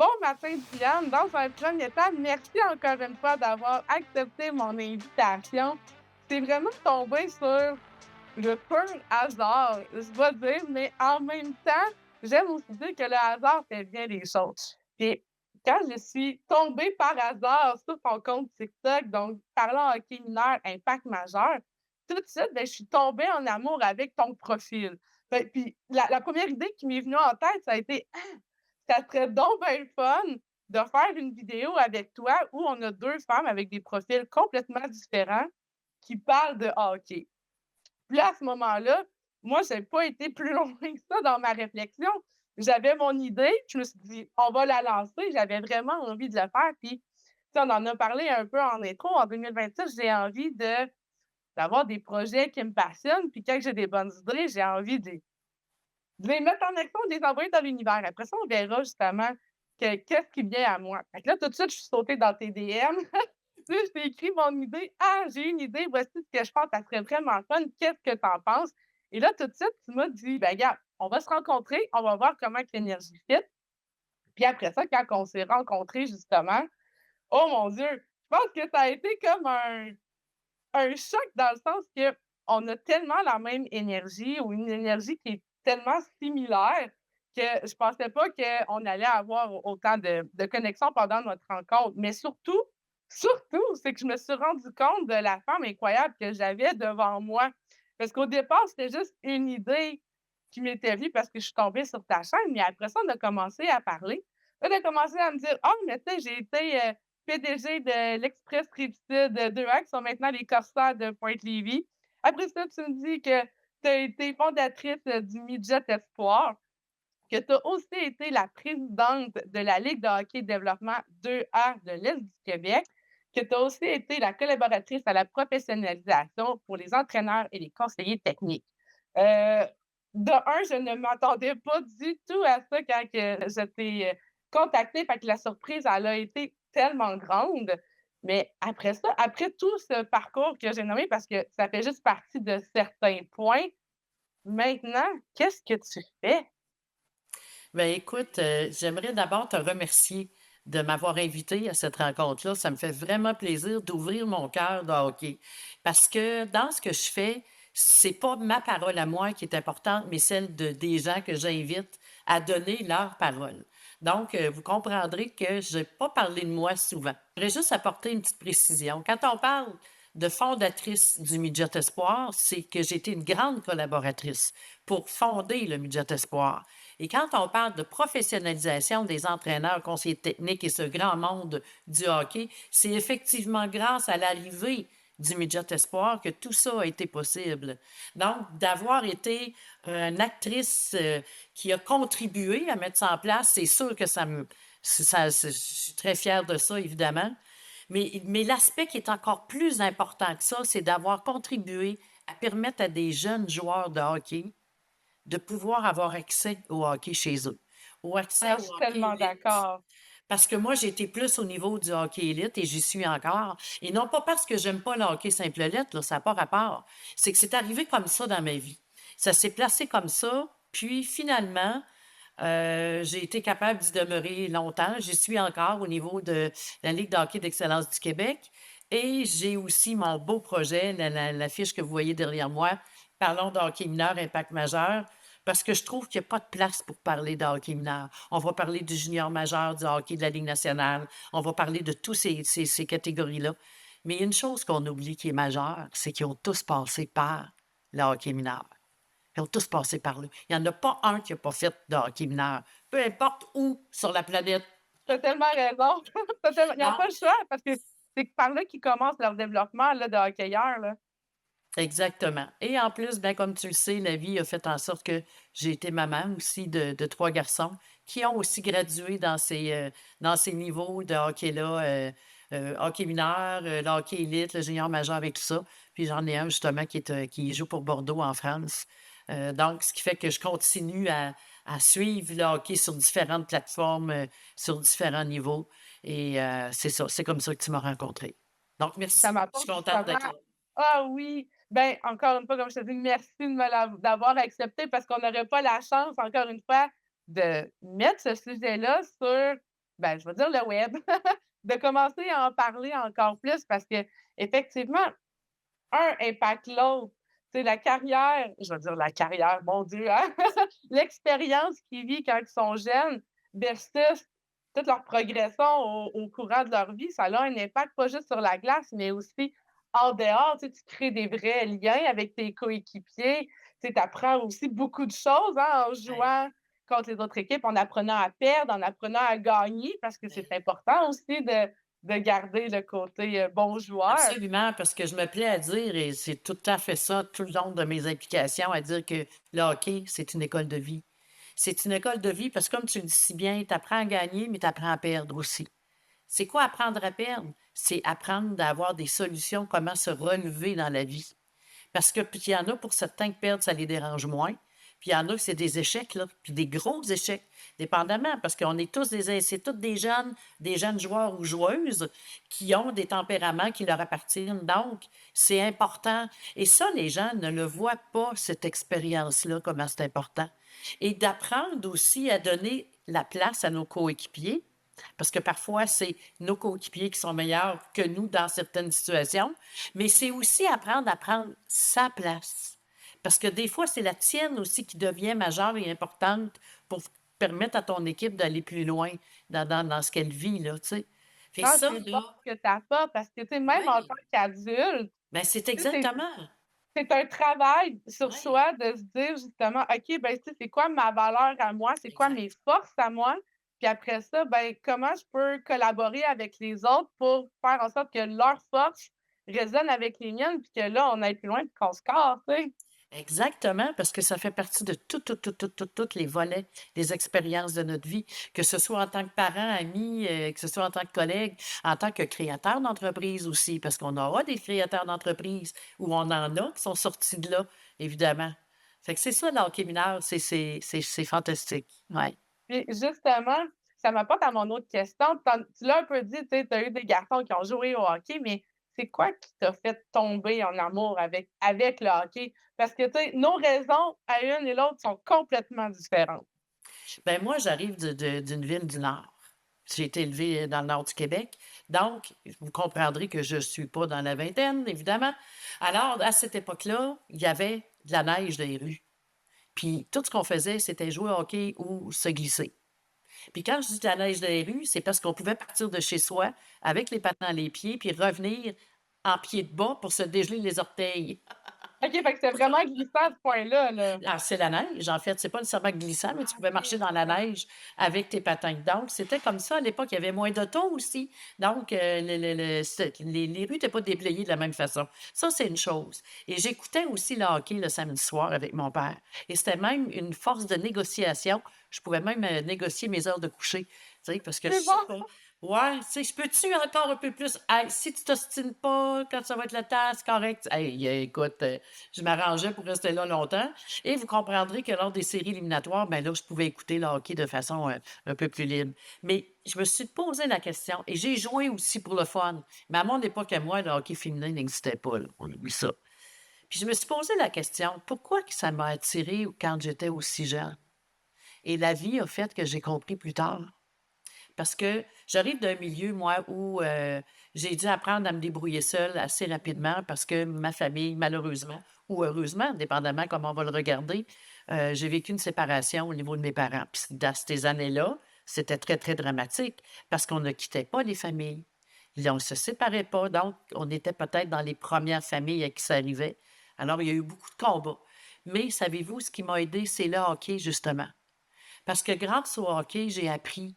Bon matin, Diane. Dans un premier temps, merci encore une fois d'avoir accepté mon invitation. C'est vraiment tombé sur le pur hasard, je dois dire, mais en même temps, j'aime aussi dire que le hasard fait bien les choses. Puis quand je suis tombée par hasard sur ton compte TikTok, donc parlant hockey mineur, impact majeur, tout de suite, ben, je suis tombée en amour avec ton profil. Puis la première idée qui m'est venue en tête, ça a été ça serait donc bien le fun de faire une vidéo avec toi où on a 2 femmes avec des profils complètement différents qui parlent de hockey. Puis là, à ce moment-là, moi, j'ai pas été plus loin que ça dans ma réflexion. J'avais mon idée, je me suis dit: «On va la lancer». J'avais vraiment envie de le faire, puis, tu sais, on en a parlé un peu en intro. En 2026, j'ai envie d'avoir des projets qui me passionnent, puis quand j'ai des bonnes idées, j'ai envie de les mettre en action, de les envoyer dans l'univers. Après ça, on verra justement qu'est-ce qui vient à moi. Fait que là, tout de suite, je suis sautée dans tes DM. Là, je t'ai écrit mon idée. «Ah, j'ai une idée, voici ce que je pense, ça serait vraiment fun, qu'est-ce que tu en penses?» Et là, tout de suite, tu m'as dit: «Ben regarde, on va se rencontrer, on va voir comment que l'énergie fit». Puis après ça, quand on s'est rencontrés justement, oh mon Dieu, je pense que ça a été comme un choc dans le sens que on a tellement la même énergie ou une énergie qui est tellement similaire que je pensais pas qu'on allait avoir autant de connexion pendant notre rencontre. Mais surtout, c'est que je me suis rendu compte de la femme incroyable que j'avais devant moi. Parce qu'au départ, c'était juste une idée qui m'était venue parce que je suis tombée sur ta chaîne, mais après ça, on a commencé à parler. Là, tu as commencé à me dire: «Ah, mais tu sais, j'ai été, PDG de l'Express Rive-Sud, 2A, qui sont maintenant les Corsaires de Pointe-Lévis. Après ça, tu me dis que tu as été fondatrice, du Midget Espoir, que tu as aussi été la présidente de la Ligue de hockey développement 2A de l'Est du Québec, que tu as aussi été la collaboratrice à la professionnalisation pour les entraîneurs et les conseillers techniques». Heu, de un, je ne m'attendais pas du tout à ça quand que je t'ai, contactée, fait que la surprise, elle a été tellement grande. Mais après ça, après tout ce parcours que j'ai nommé, parce que ça fait juste partie de certains points, maintenant, qu'est-ce que tu fais? Ben, écoute, j'aimerais d'abord te remercier de m'avoir invité à cette rencontre-là. Ça me fait vraiment plaisir d'ouvrir mon cœur de hockey. Parce que dans ce que je fais, c'est pas ma parole à moi qui est importante, mais celle des gens que j'invite à donner leur parole. Donc, vous comprendrez que je n'ai pas parlé de moi souvent. Je voudrais juste apporter une petite précision. Quand on parle de fondatrice du Midget Espoir, c'est que j'ai été une grande collaboratrice pour fonder le Midget Espoir. Et quand on parle de professionnalisation des entraîneurs, conseillers techniques et ce grand monde du hockey, c'est effectivement grâce à l'arrivée du Midget Espoir que tout ça a été possible. Donc, d'avoir été une actrice qui a contribué à mettre ça en place, c'est sûr que je suis très fière de ça, évidemment. Mais l'aspect qui est encore plus important que ça, c'est d'avoir contribué à permettre à des jeunes joueurs de hockey de pouvoir avoir accès au hockey chez eux, au accès Ah, je au suis hockey tellement élite. d'accord. Parce que moi, j'ai été plus au niveau du hockey élite et j'y suis encore. Et non pas parce que j'aime pas le hockey simple lettre, là, ça n'a pas rapport. C'est que c'est arrivé comme ça dans ma vie. Ça s'est placé comme ça. Puis finalement, j'ai été capable d'y demeurer longtemps. J'y suis encore au niveau de la Ligue de hockey d'excellence du Québec. Et j'ai aussi mon beau projet, la fiche que vous voyez derrière moi. Parlons de hockey mineur, impact majeur. Parce que je trouve qu'il n'y a pas de place pour parler de hockey mineur. On va parler du junior majeur, du hockey de la Ligue nationale. On va parler de toutes ces catégories-là. Mais il y a une chose qu'on oublie qui est majeure, c'est qu'ils ont tous passé par le hockey mineur. Ils ont tous passé par là. Il n'y en a pas un qui n'a pas fait de hockey mineur. Peu importe où sur la planète. Tu as tellement raison. Ils n'ont Donc, pas le choix parce que c'est par là qu'ils commencent leur développement là, de hockeyeur, là. exactement. Et en plus, ben, comme tu le sais, la vie a fait en sorte que j'ai été maman aussi de 3 garçons qui ont aussi gradué dans ces niveaux de hockey-là, hockey mineur, le hockey élite, le junior majeur avec tout ça. Puis j'en ai un justement qui joue pour Bordeaux en France. Donc, ce qui fait que je continue à suivre le hockey sur différentes plateformes, sur différents niveaux. Et c'est ça, c'est comme ça que tu m'as rencontré. Donc, Ça merci. Je m'apporte suis contente justement d'être là. ah oui! Ben, encore une fois, comme je te dis, merci de me d'avoir accepté parce qu'on n'aurait pas la chance, encore une fois, de mettre ce sujet-là sur ben, je vais dire le web, de commencer à en parler encore plus parce qu'effectivement, un impacte l'autre. C'est la carrière, je vais dire la carrière, mon Dieu, hein? L'expérience qu'ils vivent quand ils sont jeunes versus toute leur progression au courant de leur vie, ça a un impact pas juste sur la glace, mais aussi en dehors. Tu crées des vrais liens avec tes coéquipiers. Tu apprends aussi beaucoup de choses, hein, en Ouais, jouant contre les autres équipes, en apprenant à perdre, en apprenant à gagner, parce que c'est ouais. important aussi de garder le côté, bon joueur. Absolument, parce que je me plais à dire, et c'est tout à fait ça, tout le long de mes implications, à dire que le hockey, c'est une école de vie. C'est une école de vie parce que, comme tu le dis si bien, tu apprends à gagner, mais tu apprends à perdre aussi. C'est quoi apprendre à perdre? C'est apprendre à avoir des solutions, comment se relever dans la vie. Parce que puis il y en a pour certains que perdre, ça les dérange moins. Puis il y en a que c'est des échecs, là, puis des gros échecs, dépendamment, parce qu'on est tous c'est tous des jeunes joueurs ou joueuses qui ont des tempéraments qui leur appartiennent. Donc, c'est important. Et ça, les gens ne le voient pas, cette expérience-là, comment c'est important. Et d'apprendre aussi à donner la place à nos coéquipiers, parce que parfois, c'est nos coéquipiers qui sont meilleurs que nous dans certaines situations, mais c'est aussi apprendre à prendre sa place. Parce que des fois, c'est la tienne aussi qui devient majeure et importante pour permettre à ton équipe d'aller plus loin dans ce qu'elle vit, là, tu sais. Fait que Ah, ça, c'est bon là, ce que tu apportes parce que, tu sais, même en oui, tant qu'adulte, ben c'est tu sais, exactement. c'est un travail sur Oui, soi de se dire justement: «OK, ben, tu sais, c'est quoi ma valeur à moi? C'est quoi exact. mes forces à moi?» Puis après ça, ben, comment je peux collaborer avec les autres pour faire en sorte que leurs forces résonnent avec les miennes, puis que là, on aille plus loin puis qu'on score, tu sais? Exactement, parce que ça fait partie de toutes les volets, les expériences de notre vie, que ce soit en tant que parent, ami, que ce soit en tant que collègue, en tant que créateur d'entreprise aussi, parce qu'on aura des créateurs d'entreprise ou on en a qui sont sortis de là, évidemment. Fait que c'est ça, le hockey mineur, c'est fantastique. Ouais. Puis justement, ça m'apporte à mon autre question. Tu l'as un peu dit, tu sais, tu as eu des garçons qui ont joué au hockey, mais c'est quoi qui t'a fait tomber en amour avec le hockey? Parce que, tu sais, nos raisons à une et l'autre sont complètement différentes. Ben moi, j'arrive d'une ville du Nord. J'ai été élevée dans le nord du Québec. Donc, vous comprendrez que je ne suis pas dans la vingtaine, évidemment. Alors, à cette époque-là, il y avait de la neige dans les rues. Puis tout ce qu'on faisait, c'était jouer au hockey ou se glisser. Puis quand je dis de la neige dans les rues, c'est parce qu'on pouvait partir de chez soi avec les patins à les pieds, puis revenir en pied de bas pour se dégeler les orteils. OK, fait que c'est vraiment glissant à ce point-là, là. Ah, c'est la neige, en fait, c'est pas nécessairement glissant, mais tu Ah, pouvais OK, marcher dans la d'accord. neige avec tes patins. Donc, c'était comme ça à l'époque. Il y avait moins d'autos aussi. Donc, les rues n'étaient pas déblayées de la même façon. Ça, c'est une chose. Et j'écoutais aussi le hockey le samedi soir avec mon père. Et c'était même une force de négociation. Je pouvais même négocier mes heures de coucher. Tu sais, parce que je C'est sais bon. pas. Ouais, tu sais, je peux-tu encore un peu plus? Hey, si tu t'ostines pas quand ça va être le temps, c'est correct. Hey, écoute, je m'arrangeais pour rester là longtemps. Et vous comprendrez que lors des séries éliminatoires, ben là, je pouvais écouter le hockey de façon un peu plus libre. Mais je me suis posé la question et j'ai joué aussi pour le fun. Mais à mon époque, à moi, le hockey féminin n'existait pas, là. On oublie ça. Puis je me suis posé la question, pourquoi que ça m'a attiré quand j'étais aussi jeune? Et la vie a fait que j'ai compris plus tard. Parce que j'arrive d'un milieu, moi, où j'ai dû apprendre à me débrouiller seule assez rapidement parce que ma famille, malheureusement ou heureusement, dépendamment comment on va le regarder, j'ai vécu une séparation au niveau de mes parents. Puis dans ces années-là, c'était très, très dramatique parce qu'on ne quittait pas les familles. On ne se séparait pas, donc on était peut-être dans les premières familles à qui ça arrivait. Alors, il y a eu beaucoup de combats. Mais savez-vous, ce qui m'a aidé, c'est le hockey, justement. Parce que grâce au hockey, j'ai appris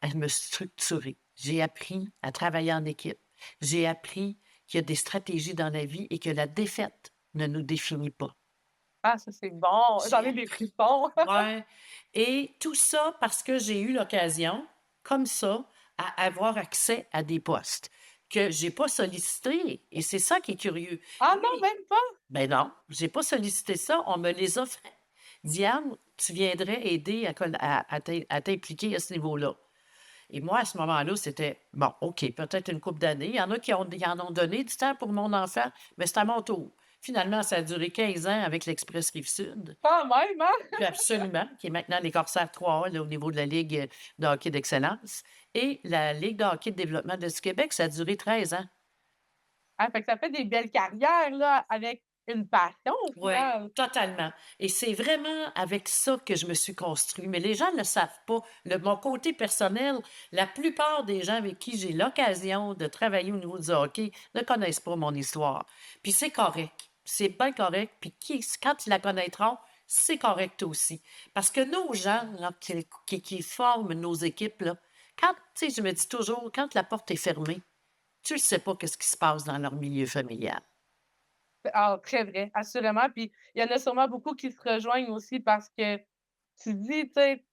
à me structurer. J'ai appris à travailler en équipe. J'ai appris qu'il y a des stratégies dans la vie et que la défaite ne nous définit pas. Ah, ça, c'est bon. J'en J'ai ai des appris. frissons. Ouais. Et tout ça parce que j'ai eu l'occasion, comme ça, à avoir accès à des postes que j'ai pas sollicités. Et c'est ça qui est curieux. Ah non, Oui. même pas? Ben non, j'ai pas sollicité ça, on me les offrait. Diane, tu viendrais aider à t'impliquer à ce niveau-là. Et moi, à ce moment-là, c'était, bon, OK, peut-être une couple d'années. Il y en a qui en ont donné du temps pour mon enfant, mais c'est à mon tour. Finalement, ça a duré 15 ans avec l'Express Rive-Sud. Quand même, hein? Puis absolument, qui est maintenant les Corsaires 3A, là, au niveau de la Ligue de hockey d'excellence. Et la Ligue de hockey de développement de du Québec, ça a duré 13 ans. Ah, fait que ça fait des belles carrières, là, avec une passion au Oui, final. totalement. Et c'est vraiment avec ça que je me suis construit. Mais les gens ne le savent pas. Mon côté personnel, la plupart des gens avec qui j'ai l'occasion de travailler au niveau du hockey ne connaissent pas mon histoire. Puis c'est correct. C'est bien correct. Puis quand ils la connaîtront, c'est correct aussi. Parce que nos gens là, qui forment nos équipes, là, quand, tu sais, je me dis toujours, quand la porte est fermée, tu ne sais pas ce qui se passe dans leur milieu familial. Ah, très vrai, assurément. Puis il y en a sûrement beaucoup qui se rejoignent aussi parce que tu te dis, tu sais,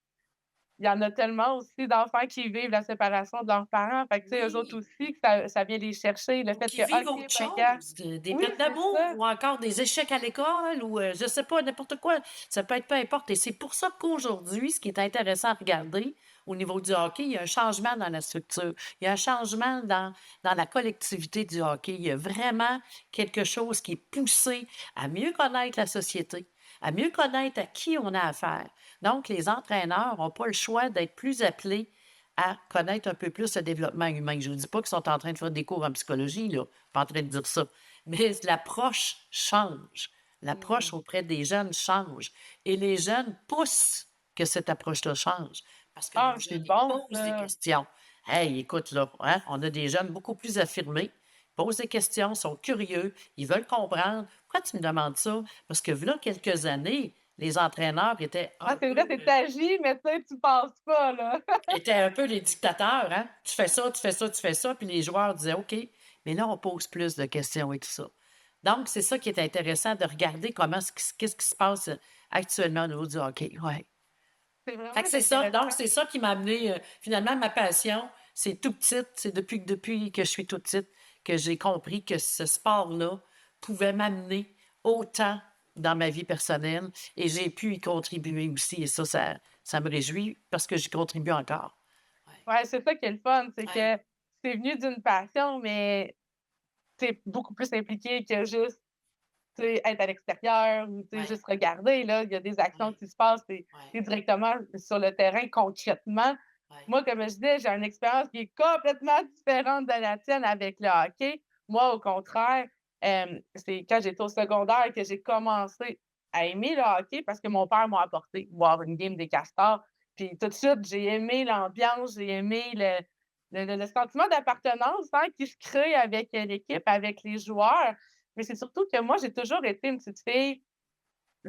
il y en a tellement aussi d'enfants qui vivent la séparation de leurs parents. Fait que, tu sais, eux autres Oui. aussi, que ça vient les chercher. Le Ou fait qui que, vivent OK, autre ben, gars, chose, des oui, peines c'est d'amour ça. ou encore des échecs à l'école ou je sais pas, n'importe quoi. Ça peut être peu importe. Et c'est pour ça qu'aujourd'hui, ce qui est intéressant à regarder au niveau du hockey, il y a un changement dans la structure. Il y a un changement dans la collectivité du hockey. Il y a vraiment quelque chose qui est poussé à mieux connaître la société, à mieux connaître à qui on a affaire. Donc, les entraîneurs n'ont pas le choix d'être plus appelés à connaître un peu plus le développement humain. Je ne vous dis pas qu'ils sont en train de faire des cours en psychologie, là, pas en train de dire ça, mais l'approche change. L'approche Mmh. auprès des jeunes change et les jeunes poussent que cette approche-là change parce que Ah, nos c'est jeunes, ils bon posent des ça. questions. Hey, écoute, là, hein, on a des jeunes beaucoup plus affirmés, posent des questions, sont curieux, ils veulent comprendre. Pourquoi tu me demandes ça? Parce que, voilà quelques années, les entraîneurs étaient Ah, un c'est peu vrai, c'est agi, mais tu sais, tu penses pas, là. étaient un peu les dictateurs, hein? Tu fais ça, tu fais ça, tu fais ça, puis les joueurs disaient OK. Mais là, on pose plus de questions et tout ça. Donc, c'est ça qui est intéressant de regarder qu'est-ce qui se passe actuellement au niveau du hockey. Ouais. C'est Fait vraiment que c'est ça. Donc, intéressant. c'est ça qui m'a amené, finalement, ma passion. C'est tout petite. C'est depuis que je suis toute petite que j'ai compris que ce sport-là pouvait m'amener autant dans ma vie personnelle et j'ai pu y contribuer aussi. Et ça me réjouit parce que j'y contribue encore. Ouais. Ouais, c'est ça qui est le fun, c'est Ouais, que c'est venu d'une passion, mais tu beaucoup plus impliqué que juste, tu sais, être à l'extérieur ou, tu sais, ouais, juste regarder, là. Il y a des actions ouais, qui se passent, ouais, tu directement sur le terrain concrètement. ouais. Moi, comme je disais, j'ai une expérience qui est complètement différente de la tienne avec le hockey. Moi, au contraire, c'est quand j'étais au secondaire que j'ai commencé à aimer le hockey parce que mon père m'a apporté voir une game des Castors. Puis tout de suite, j'ai aimé l'ambiance, j'ai aimé le sentiment d'appartenance, hein, qui se crée avec, l'équipe, avec les joueurs. Mais c'est surtout que moi, j'ai toujours été une petite fille.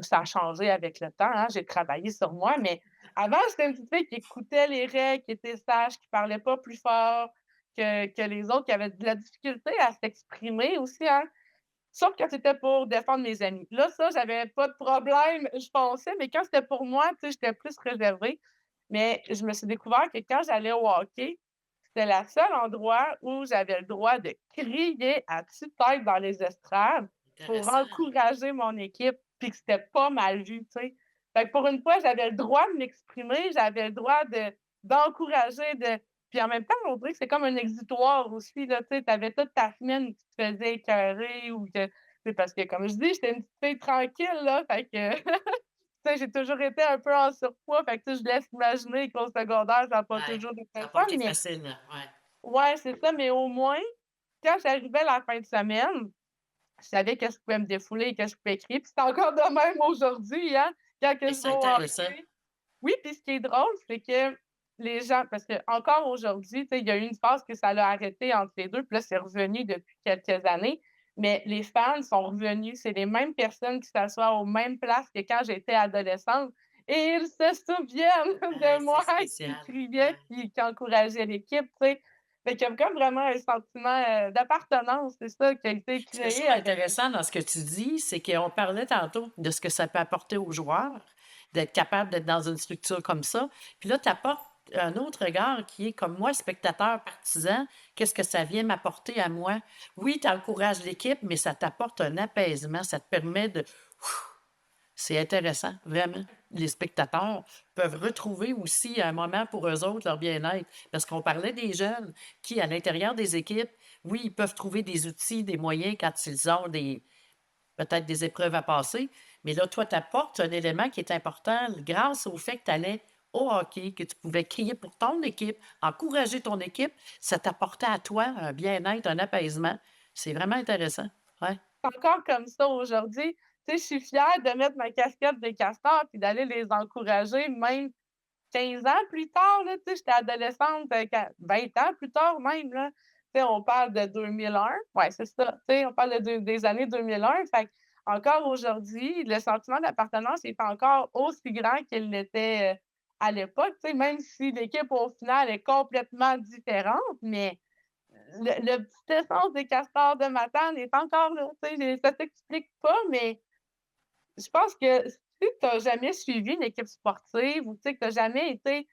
Ça a changé avec le temps, hein, j'ai travaillé sur moi, mais avant, j'étais une petite fille qui écoutait les règles, qui était sage, qui parlait pas plus fort que les autres, qui avait de la difficulté à s'exprimer aussi, hein. Sauf quand c'était pour défendre mes amis. Là, ça, j'avais pas de problème, je fonçais, mais quand c'était pour moi, tu sais, j'étais plus réservée. Mais je me suis découvert que quand j'allais au hockey, c'était le seul endroit où j'avais le droit de crier à tue-tête dans les estrades pour Intéressant. encourager mon équipe, puis que c'était pas mal vu, tu sais. Fait que pour une fois, j'avais le droit de m'exprimer, j'avais le droit d'encourager, puis en même temps, on dirait que c'est comme un exutoire aussi, là, tu sais, tu avais toute ta semaine où tu te faisais écœurer ou que c'est parce que comme je dis, j'étais une petite fille tranquille, là, fait que tu sais, j'ai toujours été un peu en surpoids, fait que, tu sais, je laisse imaginer qu'au secondaire, ça a pas Ouais, toujours été ça le a pas fun, été mais facile, là. Ouais. ouais, c'est ça, mais au moins, quand j'arrivais la fin de semaine, je savais que je pouvais me défouler et que je pouvais crier, puis c'est encore de même aujourd'hui, hein, quand que Et je c'est vais au intéressant. hockey. Oui, puis ce qui est drôle, c'est que les gens parce qu'encore aujourd'hui, tu sais, il y a eu une phase que ça l'a arrêté entre les 2, puis là, c'est revenu depuis quelques années, mais les fans sont revenus. C'est les mêmes personnes qui s'assoient aux mêmes places que quand j'étais adolescente et ils se souviennent Ouais, de c'est moi qui spécial. criait, Ouais. qui encourageait l'équipe, tu sais. Fait qu'il y a comme vraiment un sentiment, d'appartenance, c'est ça, qui a été Ce que je créé trouve avec intéressant dans ce que tu dis, c'est qu'on parlait tantôt de ce que ça peut apporter aux joueurs, d'être capable d'être dans une structure comme ça. Puis là, tu apportes un autre regard qui est comme moi, spectateur partisan, qu'est-ce que ça vient m'apporter à moi? Oui, tu encourages l'équipe, mais ça t'apporte un apaisement, ça te permet de c'est intéressant, vraiment. Les spectateurs peuvent retrouver aussi un moment pour eux autres leur bien-être. Parce qu'on parlait des jeunes qui, à l'intérieur des équipes, oui, ils peuvent trouver des outils, des moyens quand ils ont peut-être des épreuves à passer, mais là, toi, tu apportes un élément qui est important grâce au fait que tu allais au hockey, que tu pouvais crier pour ton équipe, encourager ton équipe, ça t'apportait à toi un bien-être, un apaisement. C'est vraiment intéressant. Ouais. Encore comme ça aujourd'hui. Tu sais, je suis fière de mettre ma casquette des castors puis d'aller les encourager, même 15 ans plus tard, là, tu sais, j'étais adolescente, quand 20 ans plus tard même, là. Tu sais, on parle de 2001. Ouais, c'est ça. Tu sais, on parle des années 2001. Fait encore aujourd'hui, le sentiment d'appartenance est encore aussi grand qu'il l'était, à l'époque, tu sais, même si l'équipe, au final, est complètement différente, mais le petit essence des castors de Matane est encore là, tu sais, ça s'explique pas, mais je pense que si tu as jamais suivi une équipe sportive ou tu sais, que tu as jamais été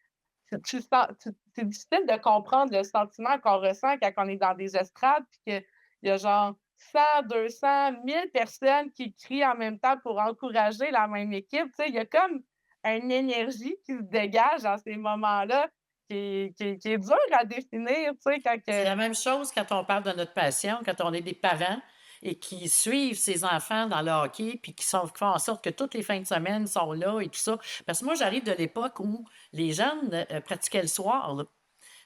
tu sens c'est difficile de comprendre le sentiment qu'on ressent quand on est dans des estrades puis qu'il y a genre 100, 200, 1000 personnes qui crient en même temps pour encourager la même équipe, tu sais? Il y a comme une énergie qui se dégage dans ces moments-là qui est dure à définir, tu sais, quand C'est que la même chose quand on parle de notre passion, quand on est des parents et qui suivent ses enfants dans le hockey, puis qui font en sorte que toutes les fins de semaine sont là et tout ça. Parce que moi, j'arrive de l'époque où les jeunes pratiquaient le soir, là.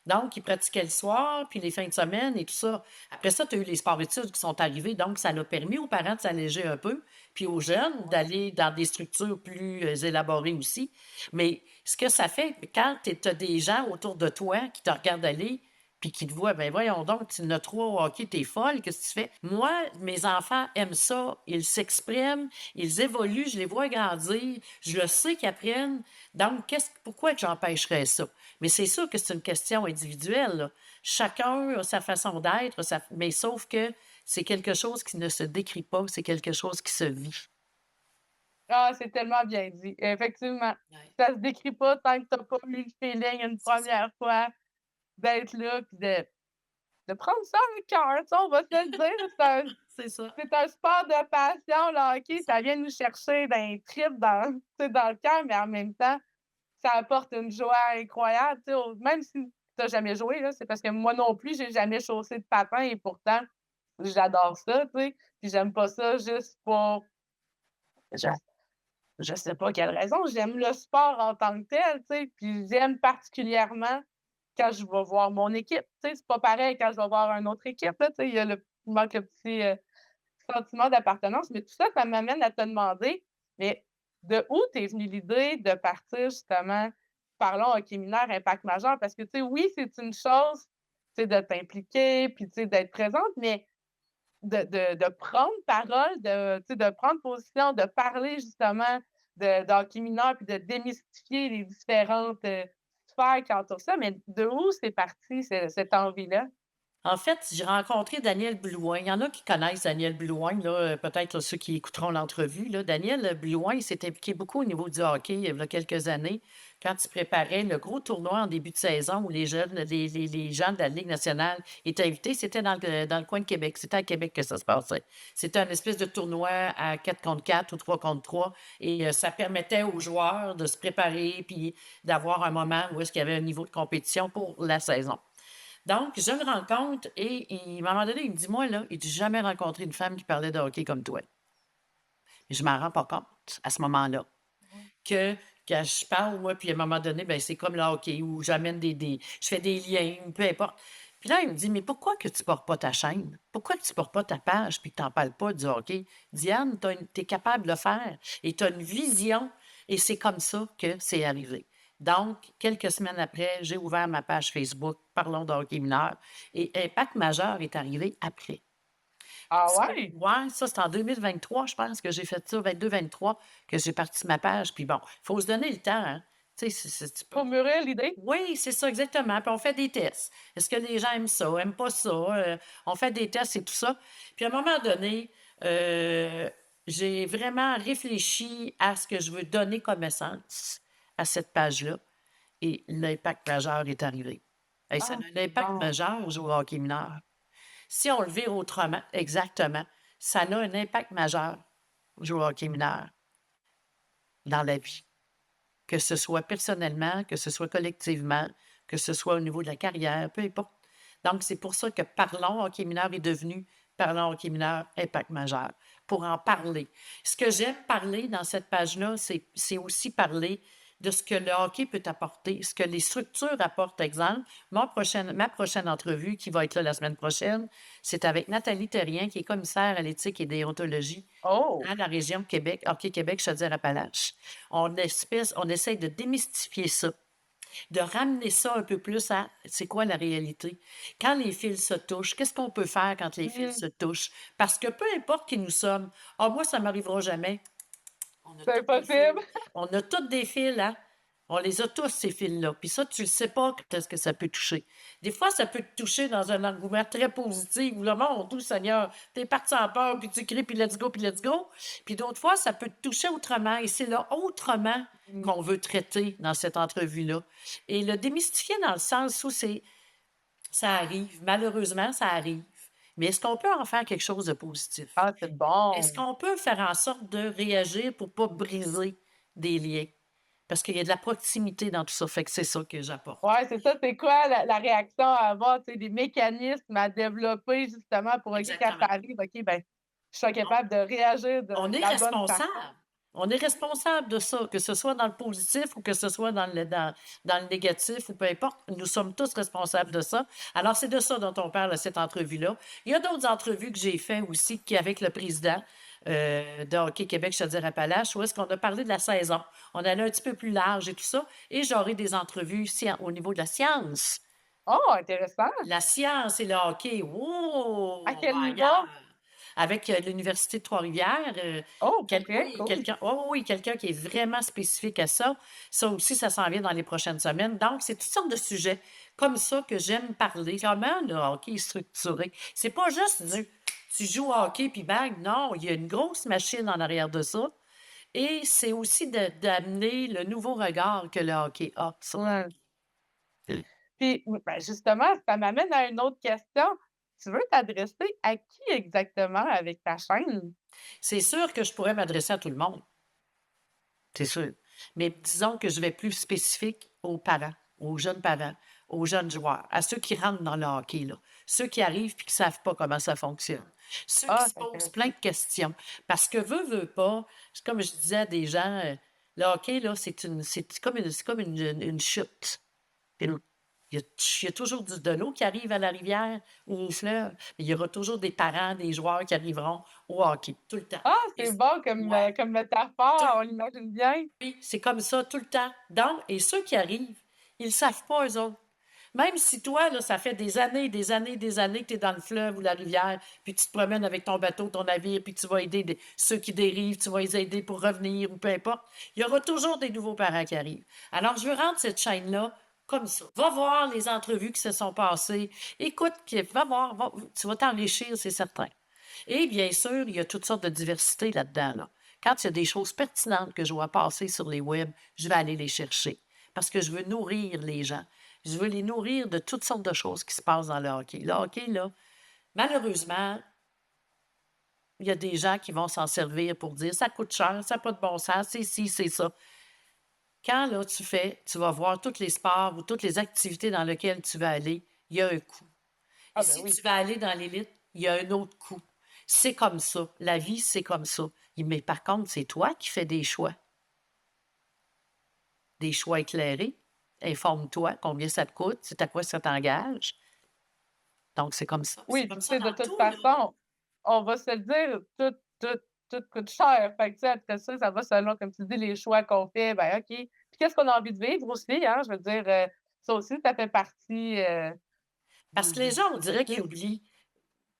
Donc, ils pratiquaient le soir, puis les fins de semaine et tout ça. Après ça, tu as eu les sports-études qui sont arrivés, donc ça a permis aux parents de s'alléger un peu, puis aux jeunes d'aller dans des structures plus élaborées aussi. Mais ce que ça fait, quand tu as des gens autour de toi qui te regardent aller, puis qui te voient, ben voyons donc, tu n'as trois au hockey, t'es folle, qu'est-ce que tu fais? Moi, mes enfants aiment ça, ils s'expriment, ils évoluent, je les vois grandir, je le sais qu'ils apprennent. Donc, pourquoi que j'empêcherais ça? Mais c'est sûr que c'est une question individuelle, là. Chacun a sa façon d'être, mais sauf que c'est quelque chose qui ne se décrit pas, c'est quelque chose qui se vit. ah, c'est tellement bien dit, effectivement. Ouais. Ça se décrit pas tant que tu as pas eu le feeling une C'est ça. première fois d'être là puis de prendre ça à cœur, tu sais, on va se le dire, C'est ça. c'est un sport de passion, le hockey, ça vient nous chercher dans les tripes, dans tu sais, dans le cœur, mais en même temps, ça apporte une joie incroyable, tu sais, au même si tu as jamais joué, là, c'est parce que moi non plus, j'ai jamais chaussé de patins et pourtant, j'adore ça, tu sais, puis j'aime pas ça juste pour je je sais pas quelle raison, j'aime le sport en tant que tel, tu sais, puis j'aime particulièrement quand je vais voir mon équipe, tu sais, c'est pas pareil quand je vais voir une autre équipe, là, tu sais, il manque le petit, sentiment d'appartenance, mais tout ça, ça m'amène à te demander, mais de où t'es venue l'idée de partir justement, parlons hockey mineur impact majeur? Parce que, tu sais, oui, c'est une chose, tu sais, de t'impliquer, puis, tu sais, d'être présente, mais de prendre parole, tu sais, de prendre position, de parler justement de hockey mineur, puis de démystifier les différentes, sphères qui entourent ça, mais de où c'est parti cette envie-là? En fait, j'ai rencontré Daniel Blouin. Il y en a qui connaissent Daniel Blouin, là, peut-être ceux qui écouteront l'entrevue, là. Daniel Blouin, il s'est impliqué beaucoup au niveau du hockey, il y a quelques années, quand il préparait le gros tournoi en début de saison où les jeunes, les gens de la Ligue nationale étaient invités. C'était dans le coin de Québec. C'était à Québec que ça se passait. C'était un espèce de tournoi à 4 contre 4 ou 3 contre 3 et ça permettait aux joueurs de se préparer puis d'avoir un moment où est-ce qu'il y avait un niveau de compétition pour la saison. Donc, je le rencontre et à un moment donné, il me dit: «Moi, là, il dit, j'ai jamais rencontré une femme qui parlait de hockey comme toi». Et je m'en rends pas compte à ce moment-là Ouais. que quand je parle, moi, puis à un moment donné, ben, c'est comme le hockey où j'amène je fais des liens, peu importe. Puis là, il me dit: «Mais pourquoi que tu portes pas ta chaîne? Pourquoi que tu portes pas ta page puis que tu en parles pas du hockey? Diane, tu es capable de le faire et tu as une vision» et c'est comme ça que c'est arrivé. Donc, quelques semaines après, j'ai ouvert ma page Facebook «Parlons de hockey mineur» et Impact Majeur est arrivé après. Ah Parce que ouais? ouais, ça, c'est en 2023, je pense que j'ai fait ça, 22-23, que j'ai parti ma page. Puis bon, il faut se donner le temps, hein. Tu sais, tu peux Pour mûrir l'idée? oui, c'est ça, exactement. Puis on fait des tests. Est-ce que les gens aiment ça, aiment pas ça? On fait des tests et tout ça. Puis à un moment donné, j'ai vraiment réfléchi à ce que je veux donner comme essence à cette page-là et l'impact majeur est arrivé. Hey, ça a Ah, un c'est impact bon. majeur, jouer au hockey mineur. Si on le vire autrement, exactement, ça a un impact majeur, jouer au hockey mineur, dans la vie. Que ce soit personnellement, que ce soit collectivement, que ce soit au niveau de la carrière, peu importe. Donc, c'est pour ça que Parlons hockey mineur est devenu Parlons hockey mineur impact majeur. pour en parler. Ce que j'aime parler dans cette page-là, c'est aussi parler de ce que le hockey peut apporter, ce que les structures apportent. Exemple, ma prochaine entrevue, qui va être là la semaine prochaine, c'est avec Nathalie Terrien, qui est commissaire à l'éthique et déontologie Oh! dans la région Québec, Hockey Québec, Chaudière-Appalaches. On essaye de démystifier ça, de ramener ça un peu plus à c'est quoi la réalité. Quand les fils se touchent, qu'est-ce qu'on peut faire quand les fils Mmh. se touchent? Parce que peu importe qui nous sommes, ah, moi, ça m'arrivera jamais. On a C'est toutes des impossible. fils. On a toutes des fils, hein? On les a tous, ces fils-là. Puis ça, tu ne sais pas quand est-ce que ça peut toucher. Des fois, ça peut te toucher dans un engouement très positif. Où le monde, tout Seigneur, t'es parti en peur, puis tu cries, puis let's go, puis let's go. Puis d'autres fois, ça peut te toucher autrement. Et c'est le autrement Mmh. qu'on veut traiter dans cette entrevue-là. Et le démystifier dans le sens où ça arrive. Malheureusement, ça arrive. Mais est-ce qu'on peut en faire quelque chose de positif? Ah, c'est Est-ce bon! qu'on peut faire en sorte de réagir pour pas briser des liens? Parce qu'il y a de la proximité dans tout ça, fait que c'est ça que j'apporte. Ouais, c'est ça, c'est quoi la réaction à avoir, tu sais, des mécanismes à développer justement pour, OK, quand ça Exactement. arrive, OK, ben, je suis On capable de réagir de on est la bonne responsable. façon. On est responsable de ça, que ce soit dans le positif ou que ce soit dans le négatif ou peu importe. Nous sommes tous responsables de ça. Alors, c'est de ça dont on parle à cette entrevue-là. Il y a d'autres entrevues que j'ai faites aussi qui avec le président de Hockey Québec Chaudière-Appalaches, où est-ce qu'on a parlé de la saison. On allait un petit peu plus large et tout ça. Et j'aurai des entrevues au niveau de la science. Oh, intéressant! La science et le hockey, À oh, on quel va niveau? ailleurs. Avec l'Université de Trois-Rivières, Oh, oui, OK, cool. quelqu'un qui est vraiment spécifique à ça. Ça aussi, ça s'en vient dans les prochaines semaines. Donc, c'est toutes sortes de sujets comme ça que j'aime parler. Comment le hockey est structuré? C'est pas juste du tu joues au hockey puis bang. Non, il y a une grosse machine en arrière de ça. Et c'est aussi d'amener le nouveau regard que le hockey a sur le Ouais. hockey. Puis, ben, justement, ça m'amène à une autre question. Tu veux t'adresser à qui exactement avec ta chaîne? C'est sûr que je pourrais m'adresser à tout le monde. C'est sûr. Mais disons que je vais plus spécifique aux parents, aux jeunes parents, aux jeunes joueurs, à ceux qui rentrent dans le hockey, là. Ceux qui arrivent puis qui ne savent pas comment ça fonctionne. Ceux qui Ah, se c'est posent plein intéressant. de questions. Parce que veut pas, c'est comme je disais à des gens, le hockey, là, c'est comme une chute. Puis il y a toujours de l'eau qui arrive à la rivière ou au fleuve. Mais il y aura toujours des parents, des joueurs qui arriveront au hockey, tout le temps. Ah, Et c'est bon comme, ouais, comme tout métaphore, on l'imagine bien. oui, c'est comme ça tout le temps. Donc, et ceux qui arrivent, ils ne savent pas, eux autres. Même si toi, là, ça fait des années, des années, des années que tu es dans le fleuve ou la rivière, puis tu te promènes avec ton bateau, ton navire, puis tu vas aider ceux qui dérivent, tu vas les aider pour revenir ou peu importe, il y aura toujours des nouveaux parents qui arrivent. Alors, je veux rendre cette chaîne-là comme ça. Va voir les entrevues qui se sont passées. Écoute, va voir, tu vas t'enrichir, c'est certain. Et bien sûr, il y a toutes sortes de diversité là-dedans, là. Quand il y a des choses pertinentes que je vois passer sur les web, je vais aller les chercher parce que je veux nourrir les gens. Je veux les nourrir de toutes sortes de choses qui se passent dans le hockey. Le hockey, là, malheureusement, il y a des gens qui vont s'en servir pour dire ça coûte cher, ça n'a pas de bon sens, c'est ci, c'est ça. Quand là, tu vas voir tous les sports ou toutes les activités dans lesquelles tu vas aller, il y a un coût. Et Ah ben si oui. tu vas aller dans l'élite, il y a un autre coût. C'est comme ça. La vie, c'est comme ça. Mais par contre, c'est toi qui fais des choix éclairés. Informe-toi combien ça te coûte, c'est à quoi ça t'engage. Donc, c'est comme ça. C'est Oui, comme puis tu ça sais, de dans toute tout, là. façon, on va se le dire, tout coûte cher. Fait que, tu sais, après ça va selon, comme tu dis, les choix qu'on fait. Ben, OK. Puis qu'est-ce qu'on a envie de vivre aussi, hein? Je veux dire, ça aussi, ça fait partie, Parce du que les du gens, on dirait qu'ils processus. oublient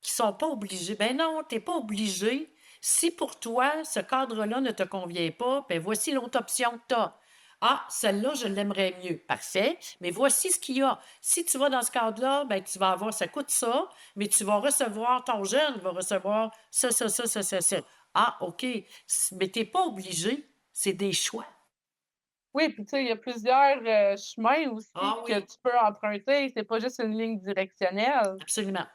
qu'ils sont pas obligés. Ben non, tu es pas obligé. Si pour toi, ce cadre-là ne te convient pas, ben voici l'autre option que tu as. Ah, celle-là, je l'aimerais mieux. Parfait. Mais voici ce qu'il y a. Si tu vas dans ce cadre-là, ben, tu vas avoir, ça coûte ça, mais tu vas recevoir, ton jeune va recevoir ça. Ah, OK. Mais tu n'es pas obligé. C'est des choix. Oui, puis tu sais, il y a plusieurs, chemins aussi Ah que oui, tu peux emprunter. C'est pas juste une ligne directionnelle. absolument.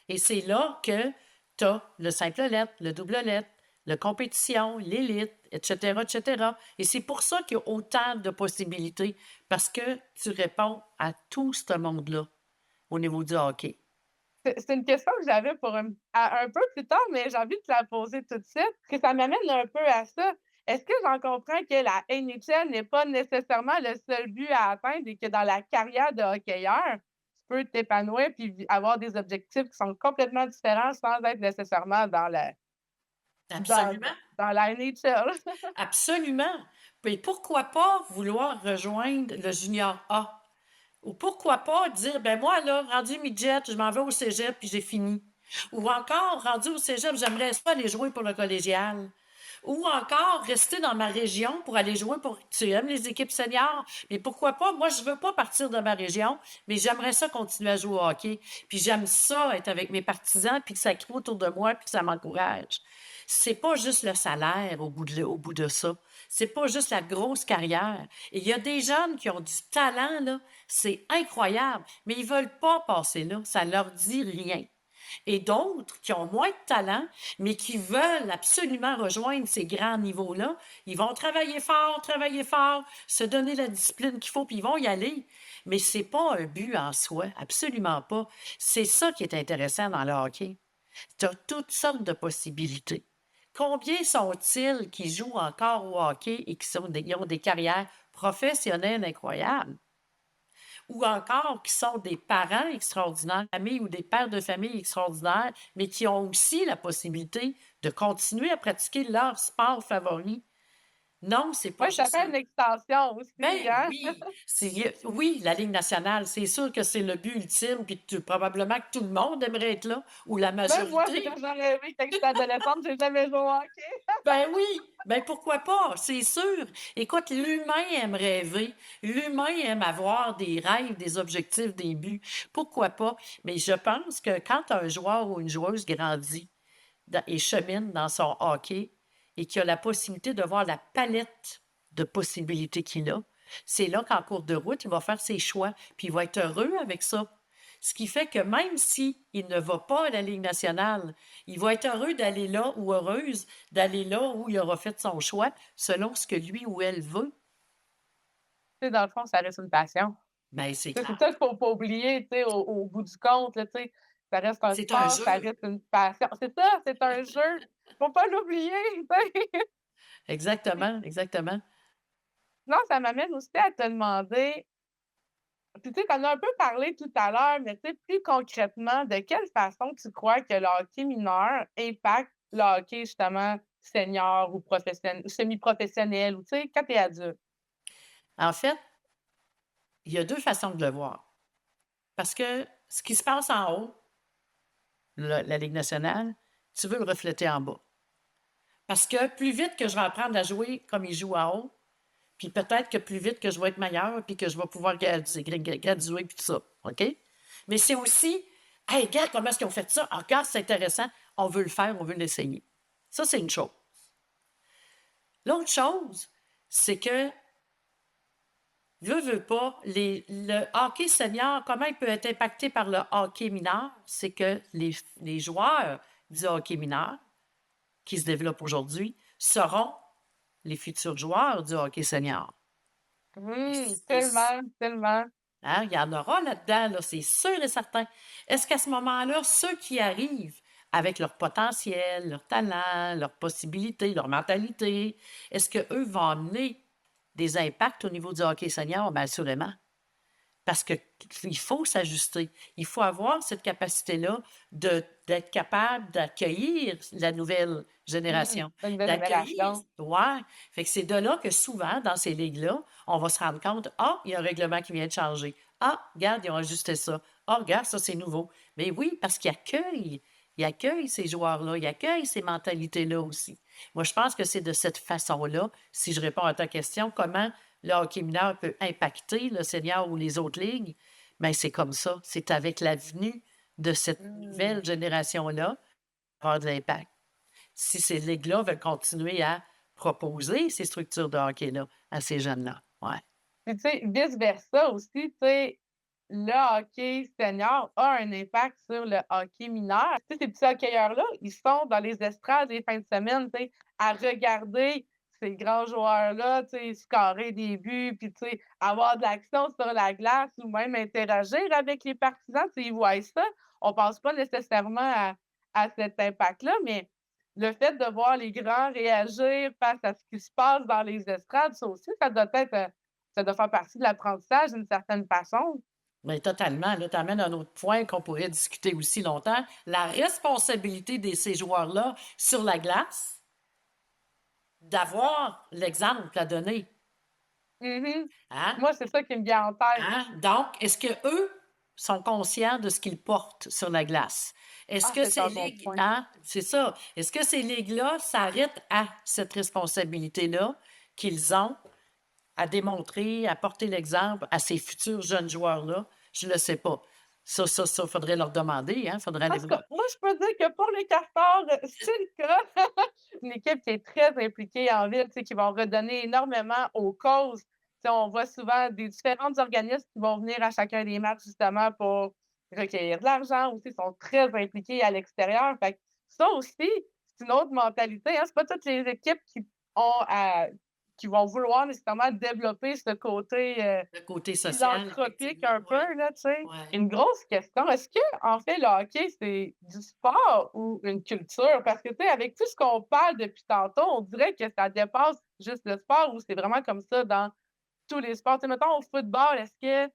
Et c'est là que tu as le simple lettre, le double lettre, la compétition, l'élite, etc., etc. Et c'est pour ça qu'il y a autant de possibilités, parce que tu réponds à tout ce monde-là au niveau du hockey. C'est une question que j'avais pour un peu plus tard, mais j'ai envie de te la poser tout de suite, parce que ça m'amène un peu à ça. Est-ce que j'en comprends que la NHL n'est pas nécessairement le seul but à atteindre et que dans la carrière de hockeyeur, tu peux t'épanouir puis avoir des objectifs qui sont complètement différents sans être nécessairement Absolument. dans la NHL? Absolument. Et pourquoi pas vouloir rejoindre le junior A? Ou pourquoi pas dire, ben moi, là, rendu midget, je m'en vais au cégep puis j'ai fini. Ou encore, rendu au cégep, j'aimerais pas aller jouer pour le collégial. Ou encore, rester dans ma région pour aller jouer pour. Tu aimes les équipes seniors, mais pourquoi pas? Moi, je veux pas partir de ma région, mais j'aimerais ça continuer à jouer au hockey. Puis j'aime ça, être avec mes partisans, puis que ça crie autour de moi, puis que ça m'encourage. C'est pas juste le salaire au bout de ça. C'est pas juste la grosse carrière. Et il y a des jeunes qui ont du talent, là. C'est incroyable, mais ils veulent pas passer là. Ça leur dit rien. Et d'autres qui ont moins de talent, mais qui veulent absolument rejoindre ces grands niveaux-là, ils vont travailler fort, se donner la discipline qu'il faut, puis ils vont y aller. Mais c'est pas un but en soi, absolument pas. C'est ça qui est intéressant dans le hockey. Tu as toutes sortes de possibilités. Combien sont-ils qui jouent encore au hockey et qui ont des carrières professionnelles incroyables? Ou encore qui sont des parents extraordinaires, famille ou des pères de famille extraordinaires, mais qui ont aussi la possibilité de continuer à pratiquer leur sport favori. Non, c'est pas Oui, ça juste fait ça. une extension Ben aussi, hein? oui, oui, la Ligue nationale, c'est sûr que c'est le but ultime, puis probablement que tout le monde aimerait être là, ou la Même moi, c'est majorité. quand j'aurais rêvé quand j'étais adolescente, j'ai jamais joué au hockey. Ben oui, ben pourquoi pas, c'est sûr. Écoute, l'humain aime rêver, l'humain aime avoir des rêves, des objectifs, des buts. Pourquoi pas? Mais je pense que quand un joueur ou une joueuse grandit et chemine dans son hockey et qu'il a la possibilité de voir la palette de possibilités qu'il a, c'est là qu'en cours de route, il va faire ses choix, puis il va être heureux avec ça. Ce qui fait que même si il ne va pas à la Ligue nationale, il va être heureux d'aller là ou heureuse d'aller là où il aura fait son choix selon ce que lui ou elle veut. Tu sais, dans le fond, ça reste une passion. Ben, c'est Tu sais, c'est clair. ça qu'il faut pas oublier, tu sais, au bout du compte, là, tu sais, ça reste un C'est un sport, ça jeu. reste une passion. C'est ça, c'est un jeu. Faut pas l'oublier, tu sais. Puis Exactement, exactement. sinon, ça m'amène aussi à te demander, puis tu sais, tu en as un peu parlé tout à l'heure, mais tu sais, plus concrètement, de quelle façon tu crois que le hockey mineur impacte le hockey justement senior ou semi-professionnel ou tu sais, quand tu es adulte? En fait, il y a 2 façons de le voir. Parce que ce qui se passe en haut, la Ligue nationale, tu veux le refléter en bas. Parce que plus vite que je vais apprendre à jouer comme ils jouent en haut, puis peut-être que plus vite que je vais être meilleur, puis que je vais pouvoir graduer, puis tout ça. OK? Mais c'est aussi, hey, regarde comment est-ce qu'ils ont fait ça. Ah, regarde, c'est intéressant. On veut le faire, on veut l'essayer. Ça, c'est une chose. L'autre chose, c'est que, veut pas, le hockey senior, comment il peut être impacté par le hockey mineur? C'est que les joueurs du hockey mineur qui se développent aujourd'hui seront les futurs joueurs du hockey senior. Et Tellement, tellement. hein, il y en aura là-dedans, là, c'est sûr et certain. Est-ce qu'à ce moment-là, ceux qui arrivent avec leur potentiel, leur talent, leurs possibilités, leur mentalité, est-ce qu'eux vont amener des impacts au niveau du hockey senior? Bien, assurément. Parce qu'il faut s'ajuster. Il faut avoir cette capacité-là d'être capable d'accueillir la nouvelle génération. La nouvelle D'accueillir, génération. ouais. Fait que c'est de là que souvent, dans ces ligues-là, on va se rendre compte, ah, il y a un règlement qui vient de changer. Ah, regarde, ils ont ajusté ça. Ah, regarde, ça, c'est nouveau. Mais oui, parce ils accueillent ces joueurs-là, ils accueillent ces mentalités-là aussi. Moi, je pense que c'est de cette façon-là, si je réponds à ta question, comment le hockey mineur peut impacter le senior ou les autres ligues, bien, c'est comme ça. C'est avec l'avenue de cette Mmh. nouvelle génération-là avoir de l'impact. Si ces ligues-là veulent continuer à proposer ces structures de hockey-là à ces jeunes-là. Ouais. Puis tu sais, vice versa aussi, tu sais, le hockey senior a un impact sur le hockey mineur. Tu sais, ces petits hockeyeurs-là, ils sont dans les estrades les fins de semaine, tu sais, à regarder ces grands joueurs-là, tu sais, scorer des buts, puis tu sais, avoir de l'action sur la glace ou même interagir avec les partisans, tu sais, ils voient ça. On pense pas nécessairement à cet impact-là, mais le fait de voir les grands réagir face à ce qui se passe dans les estrades, ça aussi, ça doit être, ça doit faire partie de l'apprentissage d'une certaine façon. Mais totalement, là, tu amènes un autre point qu'on pourrait discuter aussi longtemps, la responsabilité de ces joueurs-là sur la glace, d'avoir l'exemple à donner, Mmh. hein? Moi, c'est ça qui me vient en tête. Hein? Donc, est-ce qu'eux sont conscients de ce qu'ils portent sur la glace? Est-ce Ah, que c'est ces un bon ligues, point. hein? C'est ça. Est-ce que ces ligues-là s'arrêtent à cette responsabilité-là qu'ils ont à démontrer, à porter l'exemple à ces futurs jeunes joueurs-là? Je ne le sais pas. Ça, faudrait leur demander, hein? Faudrait aller Parce que voir. moi, je peux dire que pour les Castors, c'est le cas. Une équipe qui est très impliquée en ville, tu sais, qui vont redonner énormément aux causes. Tu sais, on voit souvent des différents organismes qui vont venir à chacun des matchs justement pour recueillir de l'argent aussi, ils sont très impliqués à l'extérieur. Fait que ça aussi, c'est une autre mentalité, hein. C'est pas toutes les équipes ont à qui vont vouloir nécessairement développer ce côté, Le côté social, philanthropique effectivement, un ouais, peu là, tu sais? ouais. Une grosse question, est-ce que en fait, le hockey, c'est du sport ou une culture? Parce que, tu sais, avec tout ce qu'on parle depuis tantôt, on dirait que ça dépasse juste le sport ou c'est vraiment comme ça dans tous les sports. Tu sais, mettons au football, est-ce que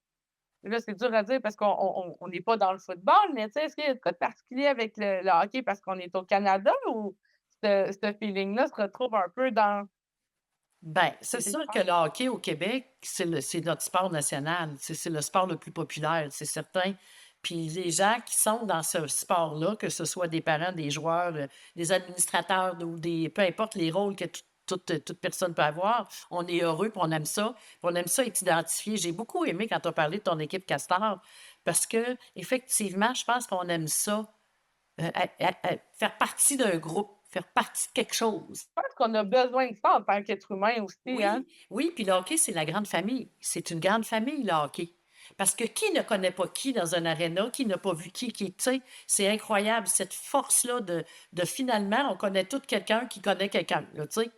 là, c'est dur à dire parce qu'on n'est pas dans le football, mais tu sais, est-ce qu'il y a de quoi de particulier avec le hockey parce qu'on est au Canada ou ce feeling-là se retrouve un peu dans Ben, c'est tous les sûr que sports? le hockey au Québec, c'est notre sport national. C'est le sport le plus populaire, c'est certain. Puis les gens qui sont dans ce sport-là, que ce soit des parents, des joueurs, des administrateurs ou des peu importe les rôles que toute personne peut avoir, on est heureux, puis on aime ça. Puis on aime ça être identifié. J'ai beaucoup aimé quand tu as parlé de ton équipe Castor, parce que effectivement, je pense qu'on aime ça, faire partie d'un groupe, faire partie de quelque chose. Je pense qu'on a besoin de ça en tant qu'être humain aussi, hein? Oui, oui, puis le hockey, c'est la grande famille. C'est une grande famille, le hockey. Parce que qui ne connaît pas qui dans un aréna, qui n'a pas vu qui, tu sais, c'est incroyable, cette force-là de finalement, on connaît tout quelqu'un qui connaît quelqu'un, là, tu sais.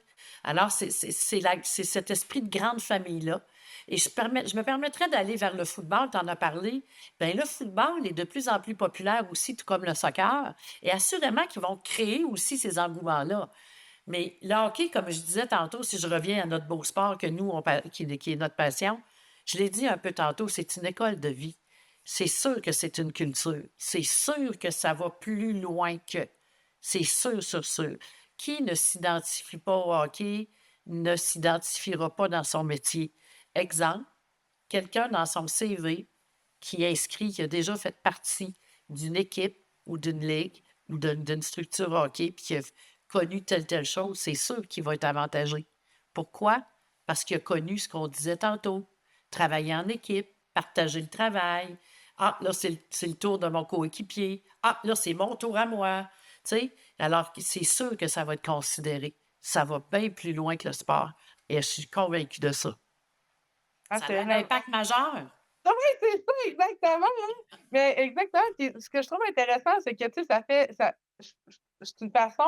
Alors, c'est cet esprit de grande famille-là. Et je me permettrais d'aller vers le football, tu en as parlé. Bien, le football est de plus en plus populaire aussi, tout comme le soccer. Et assurément qu'ils vont créer aussi ces engouements-là. Mais le hockey, comme je disais tantôt, si je reviens à notre beau sport que nous, qui est notre passion, je l'ai dit un peu tantôt, c'est une école de vie. C'est sûr que c'est une culture. C'est sûr que ça va plus loin que. C'est sûr, sûr, sûr. Qui ne s'identifie pas au hockey ne s'identifiera pas dans son métier. Exemple, quelqu'un dans son CV qui inscrit, qui a déjà fait partie d'une équipe ou d'une ligue ou d'une structure hockey, puis qui a connu telle chose, c'est sûr qu'il va être avantagé. Pourquoi? Parce qu'il a connu ce qu'on disait tantôt, travailler en équipe, partager le travail. Ah, là, c'est le tour de mon coéquipier. Ah, là, c'est mon tour à moi. Tu sais, alors c'est sûr que ça va être considéré. Ça va bien plus loin que le sport. Et je suis convaincue de ça. Ah, Ça c'est a un vrai. impact majeur. Ah oui, c'est ça, exactement, hein. Mais exactement, puis ce que je trouve intéressant, c'est que, tu sais, ça fait ça c'est une façon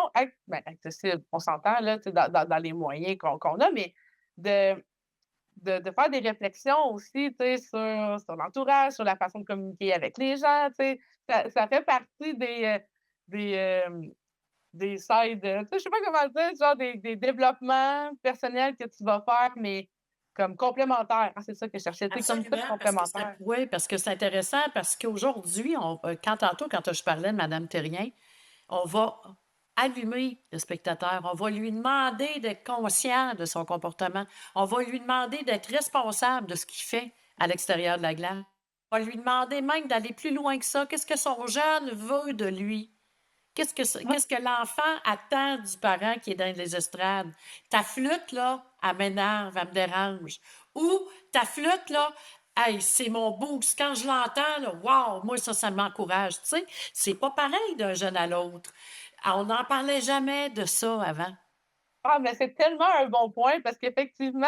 accessible, on s'entend là, tu sais, dans les moyens qu'on a, mais de de faire des réflexions aussi, tu sais, sur l'entourage, sur la façon de communiquer avec les gens, tu sais. Ça fait partie des, des side, tu sais, je sais pas comment le dire, genre des développements personnels que tu vas faire, mais comme complémentaires. Ah, c'est ça que je cherchais, tu sais, comme tout Absolument, parce que complémentaire. oui, parce que c'est intéressant, parce qu'aujourd'hui, quand je parlais de Madame Terrien, on va allumer le spectateur, on va lui demander d'être conscient de son comportement, on va lui demander d'être responsable de ce qu'il fait à l'extérieur de la glace. On va lui demander même d'aller plus loin que ça. Qu'est-ce que son jeune veut de lui? Qu'est-ce que l'enfant attend du parent qui est dans les estrades? Ta flûte, là, elle m'énerve, elle me dérange. Ou ta flûte, là, hey, c'est mon boost. Quand je l'entends, là, wow, moi, ça m'encourage. Tu sais, c'est pas pareil d'un jeune à l'autre. On n'en parlait jamais de ça avant. Ah, mais c'est tellement un bon point parce qu'effectivement,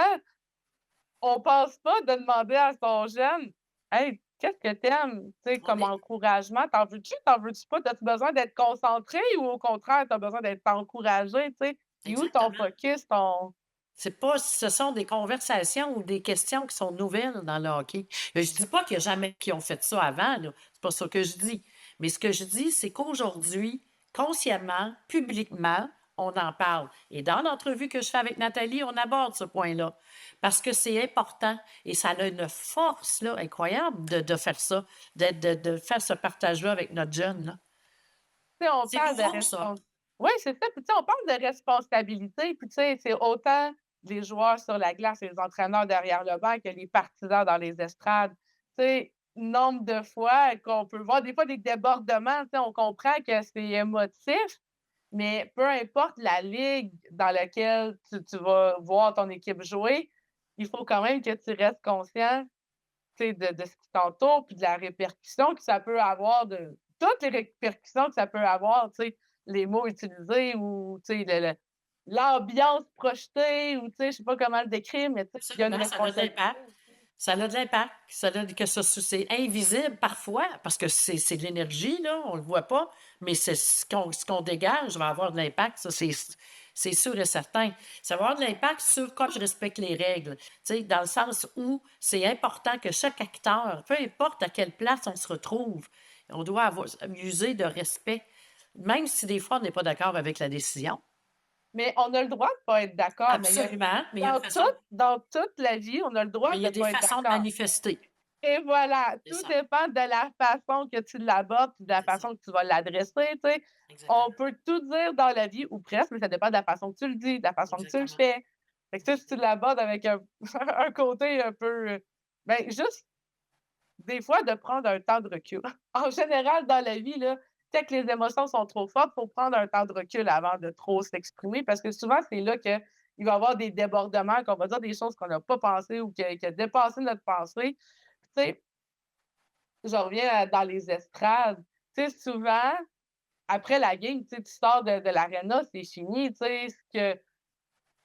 on pense pas de demander à son jeune: «Hey, qu'est-ce que t'aimes?» Tu sais, On comme est, encouragement. T'en veux-tu? T'en veux-tu pas? T'as-tu besoin d'être concentré ou au contraire, t'as besoin d'être encouragé, tu sais? Il est où ton exactement. focus, ton Ce sont des conversations ou des questions qui sont nouvelles dans le hockey. Je dis pas qu'il y a jamais qui ont fait ça avant, là. C'est pas ça que je dis. Mais ce que je dis, c'est qu'aujourd'hui, consciemment, publiquement, on en parle. Et dans l'entrevue que je fais avec Nathalie, on aborde ce point-là. Parce que c'est important et ça a une force là, incroyable de faire ça, de faire ce partage-là avec notre jeune. Là. Tu sais, on C'est parle de nouveau, ça. respons oui, c'est ça, puis tu sais, on parle de responsabilité, puis tu sais, c'est autant les joueurs sur la glace et les entraîneurs derrière le banc que les partisans dans les estrades. Tu sais, nombre de fois qu'on peut voir des fois des débordements, tu sais, on comprend que c'est émotif, mais peu importe la ligue dans laquelle tu vas voir ton équipe jouer, il faut quand même que tu restes conscient, tu sais, de ce qui t'entoure, puis de la répercussion que ça peut avoir de toutes les répercussions que ça peut avoir, tu sais, les mots utilisés ou, tu sais, l'ambiance projetée ou, tu sais, je sais pas comment le décrire, mais tu sais, il y a une Absolument, ça a de responsabilité l'impact. aussi. Ça a de l'impact. Ça a que ça, c'est invisible parfois, parce que c'est de l'énergie, là, on le voit pas, mais c'est ce qu'on dégage va avoir de l'impact, ça, c'est sûr et certain. Ça va avoir de l'impact sur comme je respecte les règles, tu sais, dans le sens où c'est important que chaque acteur, peu importe à quelle place on se retrouve, on doit user de respect, même si des fois on n'est pas d'accord avec la décision. Mais on a le droit de pas être d'accord, mais il y a Absolument, mais il y a une façon, dans toute la vie, on a le droit mais il y de a des pas être façons de d'accord. manifester. Et voilà, C'est tout ça, dépend de la façon que tu l'abordes, puis de la c'est ça, façon que tu vas l'adresser, tu sais. On exactement. peut tout dire dans la vie ou presque, mais ça dépend de la façon que tu le dis, de la façon que tu le Exactement. fais. Fait que ça, si tu l'abordes avec un un côté un peu, ben, juste des fois de prendre un temps de recul. En général, dans la vie, là, tu sais que les émotions sont trop fortes, faut prendre un temps de recul avant de trop s'exprimer parce que souvent, c'est là qu'il va y avoir des débordements, qu'on va dire des choses qu'on n'a pas pensées ou qui a dépassé notre pensée. Tu sais, je reviens dans les estrades. Tu sais, souvent, après la game, tu sais, tu sors de l'aréna, c'est fini, tu sais,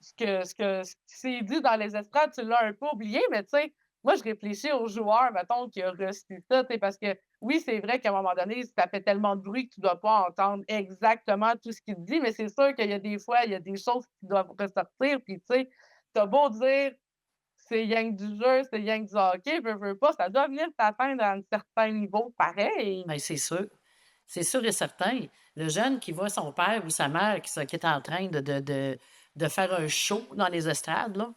ce qui s'est dit dans les estrades, tu l'as un peu oublié, mais tu sais, moi, je réfléchis aux joueurs, mettons, qui ont reçu ça, tu sais, parce que oui, c'est vrai qu'à un moment donné, ça fait tellement de bruit que tu dois pas entendre exactement tout ce qu'il te dit, mais c'est sûr qu'il y a des fois, il y a des choses qui doivent ressortir, puis tu sais, tu beau dire: «C'est rien que du jeu, c'est rien que du hockey», veux pas, ça doit venir t'atteindre à un certain niveau pareil. Bien, c'est sûr. C'est sûr et certain. Le jeune qui voit son père ou sa mère qui est en train de faire un show dans les estrades, là,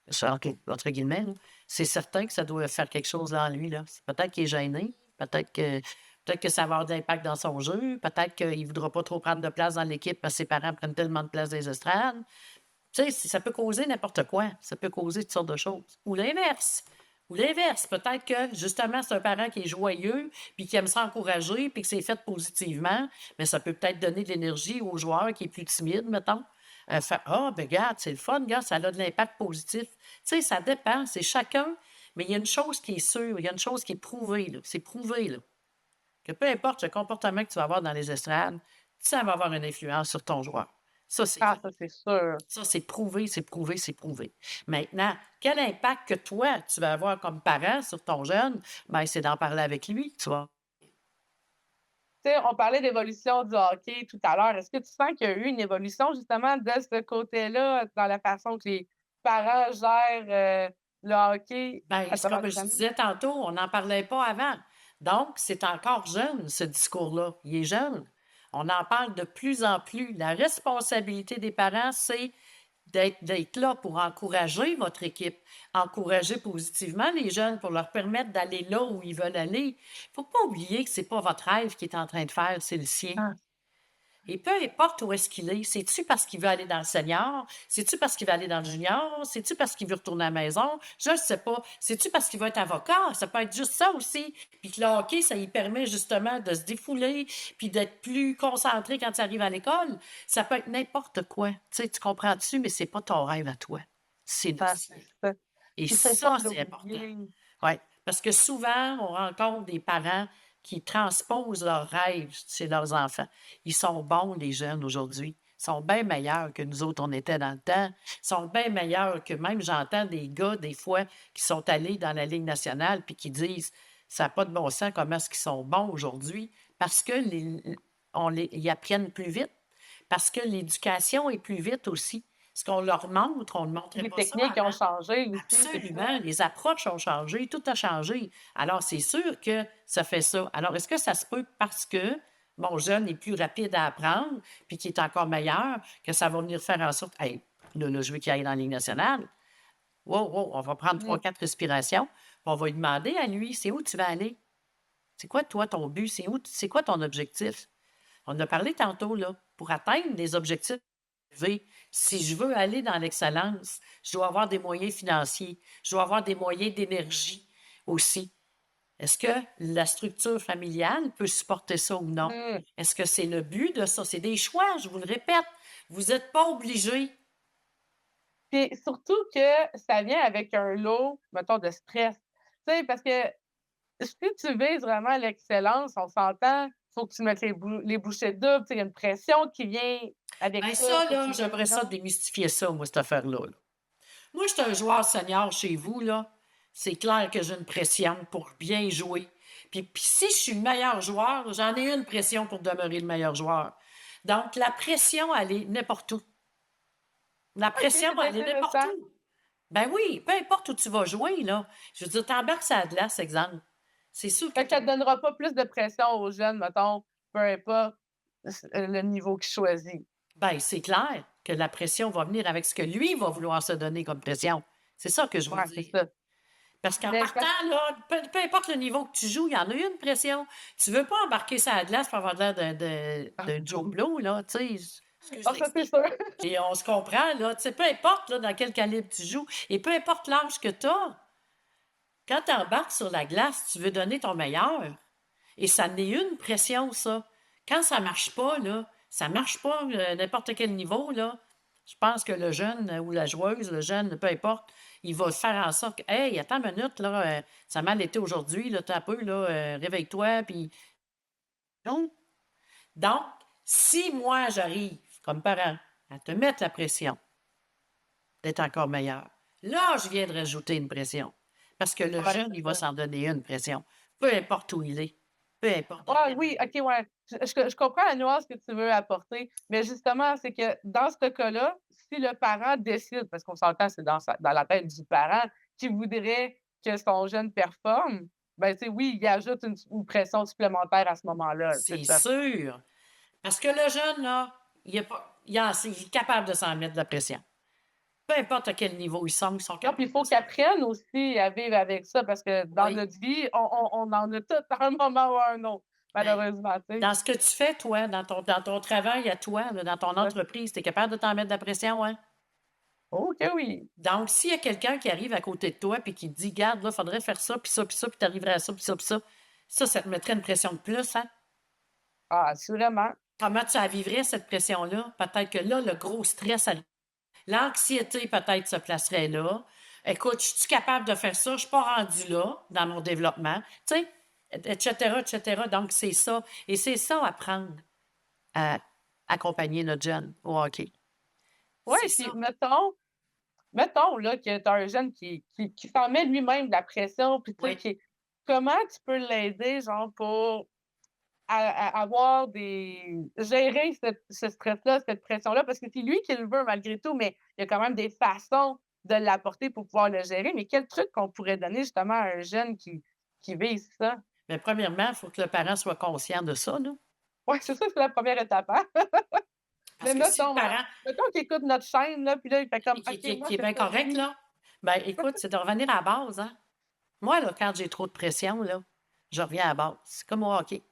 ça, entre guillemets, là, c'est certain que ça doit faire quelque chose en lui. Là. Peut-être qu'il est gêné, peut-être que ça va avoir de l'impact dans son jeu, peut-être qu'il ne voudra pas trop prendre de place dans l'équipe parce que ses parents prennent tellement de place dans les estrades. Tu sais, ça peut causer n'importe quoi. Ça peut causer toutes sortes de choses. Ou l'inverse. Ou l'inverse. Peut-être que, justement, c'est un parent qui est joyeux, puis qui aime s'encourager, puis que c'est fait positivement, mais ça peut peut-être donner de l'énergie au joueur qui est plus timide, mettons. Ah, ben, regarde, c'est le fun, regarde, ça a de l'impact positif. Tu sais, ça dépend, c'est chacun, mais il y a une chose qui est sûre, il y a une chose qui est prouvée, là. C'est prouvé, là. Que peu importe le comportement que tu vas avoir dans les estrades, ça va avoir une influence sur ton joueur. Ça, c'est Ah, ça, c'est sûr. ça, c'est prouvé, c'est prouvé, c'est prouvé. Maintenant, quel impact que toi, tu vas avoir comme parent sur ton jeune? Ben, c'est d'en parler avec lui, tu vois. Tu sais, on parlait d'évolution du hockey tout à l'heure. Est-ce que tu sens qu'il y a eu une évolution justement de ce côté-là, dans la façon que les parents gèrent, le hockey Ben, à c'est travers comme les je années? disais tantôt, on n'en parlait pas avant. Donc, c'est encore jeune, ce discours-là. Il est jeune. On en parle de plus en plus. La responsabilité des parents, c'est d'être là pour encourager votre équipe, encourager positivement les jeunes pour leur permettre d'aller là où ils veulent aller. Il ne faut pas oublier que c'est pas votre rêve qui est en train de faire, c'est le sien. Ah, Et peu importe où est-ce qu'il est, c'est-tu parce qu'il veut aller dans le senior? C'est-tu parce qu'il veut aller dans le junior? C'est-tu parce qu'il veut retourner à la maison? Je ne sais pas. C'est-tu parce qu'il veut être avocat? Ça peut être juste ça aussi. Puis que le hockey, ça lui permet justement de se défouler puis d'être plus concentré quand il arrive à l'école. Ça peut être n'importe quoi. Tu sais, tu comprends-tu, mais c'est pas ton rêve à toi. C'est le ça, sien. c'est ça. Et Puis c'est ça ça, de c'est important. l'oublier. Oui, parce que souvent, on rencontre des parents qui transposent leurs rêves chez leurs enfants. Ils sont bons, les jeunes, aujourd'hui. Ils sont bien meilleurs que nous autres, on était dans le temps. Ils sont bien meilleurs que même, j'entends des gars, des fois, qui sont allés dans la Ligue nationale puis qui disent ça n'a pas de bon sens, comment est-ce qu'ils sont bons aujourd'hui? Parce que ils apprennent plus vite, parce que l'éducation est plus vite aussi. Ce qu'on leur montre, on ne montrait Les pas ça techniques ont avant. changé aussi, c'est ça. Absolument, les approches ont changé, tout a changé. Alors, c'est sûr que ça fait ça. Alors, est-ce que ça se peut parce que mon jeune est plus rapide à apprendre, puis qu'il est encore meilleur, que ça va venir faire en sorte, hey, là, je veux qu'il aille dans la Ligue nationale. Wow, wow, on va prendre trois, Mmh. quatre respirations, puis on va lui demander à lui, c'est où tu vas aller? C'est quoi, toi, ton but? C'est quoi ton objectif? On a parlé tantôt, là, pour atteindre des objectifs élevés, si je veux aller dans l'excellence, je dois avoir des moyens financiers, je dois avoir des moyens d'énergie aussi. Est-ce que la structure familiale peut supporter ça ou non? Mmh. Est-ce que c'est le but de ça? C'est des choix, je vous le répète. Vous n'êtes pas obligé. Puis surtout que ça vient avec un lot, mettons, de stress. Tu sais, parce que si tu vises vraiment l'excellence, on s'entend, faut que tu mettes les bouchées doubles, tu sais, il y a une pression qui vient avec Bien, ça, ça, faut là, qu'il j'aimerais ça réussisse. démystifier ça, moi, cette affaire-là. Là. Moi, je suis un joueur senior chez vous, là. C'est clair que j'ai une pression pour bien jouer. Puis si je suis le meilleur joueur, j'en ai une pression pour demeurer le meilleur joueur. Donc, la pression, elle est n'importe où. La OK, pression, c'est elle est n'importe intéressant. où. Ben oui, peu importe où tu vas jouer, là. Je veux dire, t'embarques sur la glace, exemple. C'est sûr que Fait que ça te donnera pas plus de pression aux jeunes, mettons, peu importe le niveau qu'ils choisissent. ben, c'est clair que la pression va venir avec ce que lui va vouloir se donner comme pression. C'est ça que je veux Ouais, c'est dire. ça. Parce qu'en Mais c'est partant, parce là, peu importe le niveau que tu joues, il y en a une pression. Tu veux pas embarquer sur la glace pour avoir l'air d'un Joe Blow, là, tu sais. Excuse ah ça, c'est l'expression. sûr. Et on se comprend, là. Tu sais, peu importe là, dans quel calibre tu joues et peu importe l'âge que tu as, quand tu embarques sur la glace, tu veux donner ton meilleur. Et ça n'est une pression, ça. Quand ça marche pas, là, ça marche pas n'importe quel niveau, là. Je pense que le jeune ou la joueuse, le jeune, peu importe, il va faire en sorte que, hey, attends une minute, là, ça a mal été aujourd'hui, là, t'as un peu, là, réveille-toi, puis non. Donc, si moi, j'arrive, comme parent, à te mettre la pression d'être encore meilleur, là, je viens de rajouter une pression. Parce que le Ouais, jeune, c'est il va ça. s'en donner une pression. Peu importe où il est. Peu importe dans Ah quel oui, niveau. OK, ouais. Je comprends la nuance que tu veux apporter, mais justement, c'est que dans ce cas-là, si le parent décide, parce qu'on s'entend, c'est dans la tête du parent, qui voudrait que son jeune performe, ben, tu sais, oui, il ajoute une pression supplémentaire à ce moment-là, c'est C'est ça. sûr. Parce que le jeune, là, il est capable de s'en mettre de la pression. Peu importe à quel niveau ils sont Non, puis capables il de faut qu'ils s'en apprennent aussi à vivre avec ça parce que dans Oui, notre vie, on en a tous à un moment ou à un autre, bien, malheureusement, tu sais. dans ce que tu fais, toi, dans ton travail à toi, là, dans ton Ouais. entreprise, tu es capable de t'en mettre de la pression, hein? Oh que oui! Donc, s'il y a quelqu'un qui arrive à côté de toi et qui te dit, garde, là, il faudrait faire ça, puis ça, puis tu arriverais à ça, ça te mettrait une pression de plus, hein? Ah, assurément. Comment tu la vivrais, cette pression-là? Peut-être que là, le gros stress, l'anxiété peut-être se placerait là. Écoute, je suis capable de faire ça? Je suis pas rendue là dans mon développement, tu sais, etc., etc. Donc, c'est ça. Et c'est ça, apprendre à accompagner notre jeune au hockey. Ouais, C'est puis ça. mettons là que tu as un jeune qui s'en met lui-même de la pression, puis tu sais, Oui. comment tu peux l'aider, genre, pour avoir gérer ce stress-là, cette pression-là? Parce que c'est lui qui le veut malgré tout, mais il y a quand même des façons de l'apporter pour pouvoir le gérer. Mais quel truc qu'on pourrait donner justement à un jeune qui vise ça? Mais premièrement, il faut que le parent soit conscient de ça, là. Ouais, c'est ça, c'est la première étape, hein? Mais Parce que si le parent mettons qu'il écoute notre chaîne, là, puis là, il fait comme: qui, «OK, moi, qui est c'est bien ça, correct, lui». là, ben écoute, c'est de revenir à la base, hein. Moi, là, quand j'ai trop de pression, là, je reviens à la base. C'est comme au hockey.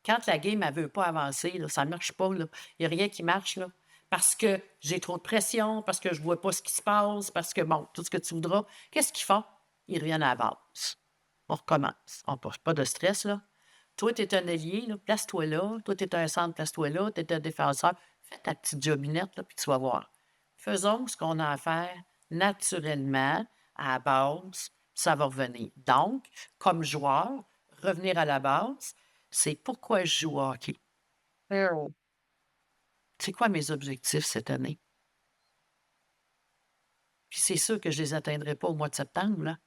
Quand la game, elle veut pas avancer, là, ça marche pas, là. Il y a rien qui marche, là. Parce que j'ai trop de pression, parce que je vois pas ce qui se passe, parce que, bon, tout ce que tu voudras. Qu'est-ce qu'ils font? Ils reviennent à la base. On recommence. On pose pas de stress, là. Toi, tu es un allié, là, place-toi là. Toi, tu es un centre, place-toi là. Tu es un défenseur. Fais ta petite jobinette, là, puis tu vas voir. Faisons ce qu'on a à faire naturellement, à la base, ça va revenir. Donc, comme joueur, revenir à la base, c'est pourquoi je joue au hockey. Mmh. C'est quoi mes objectifs cette année? Puis c'est sûr que je les atteindrai pas au mois de septembre, là.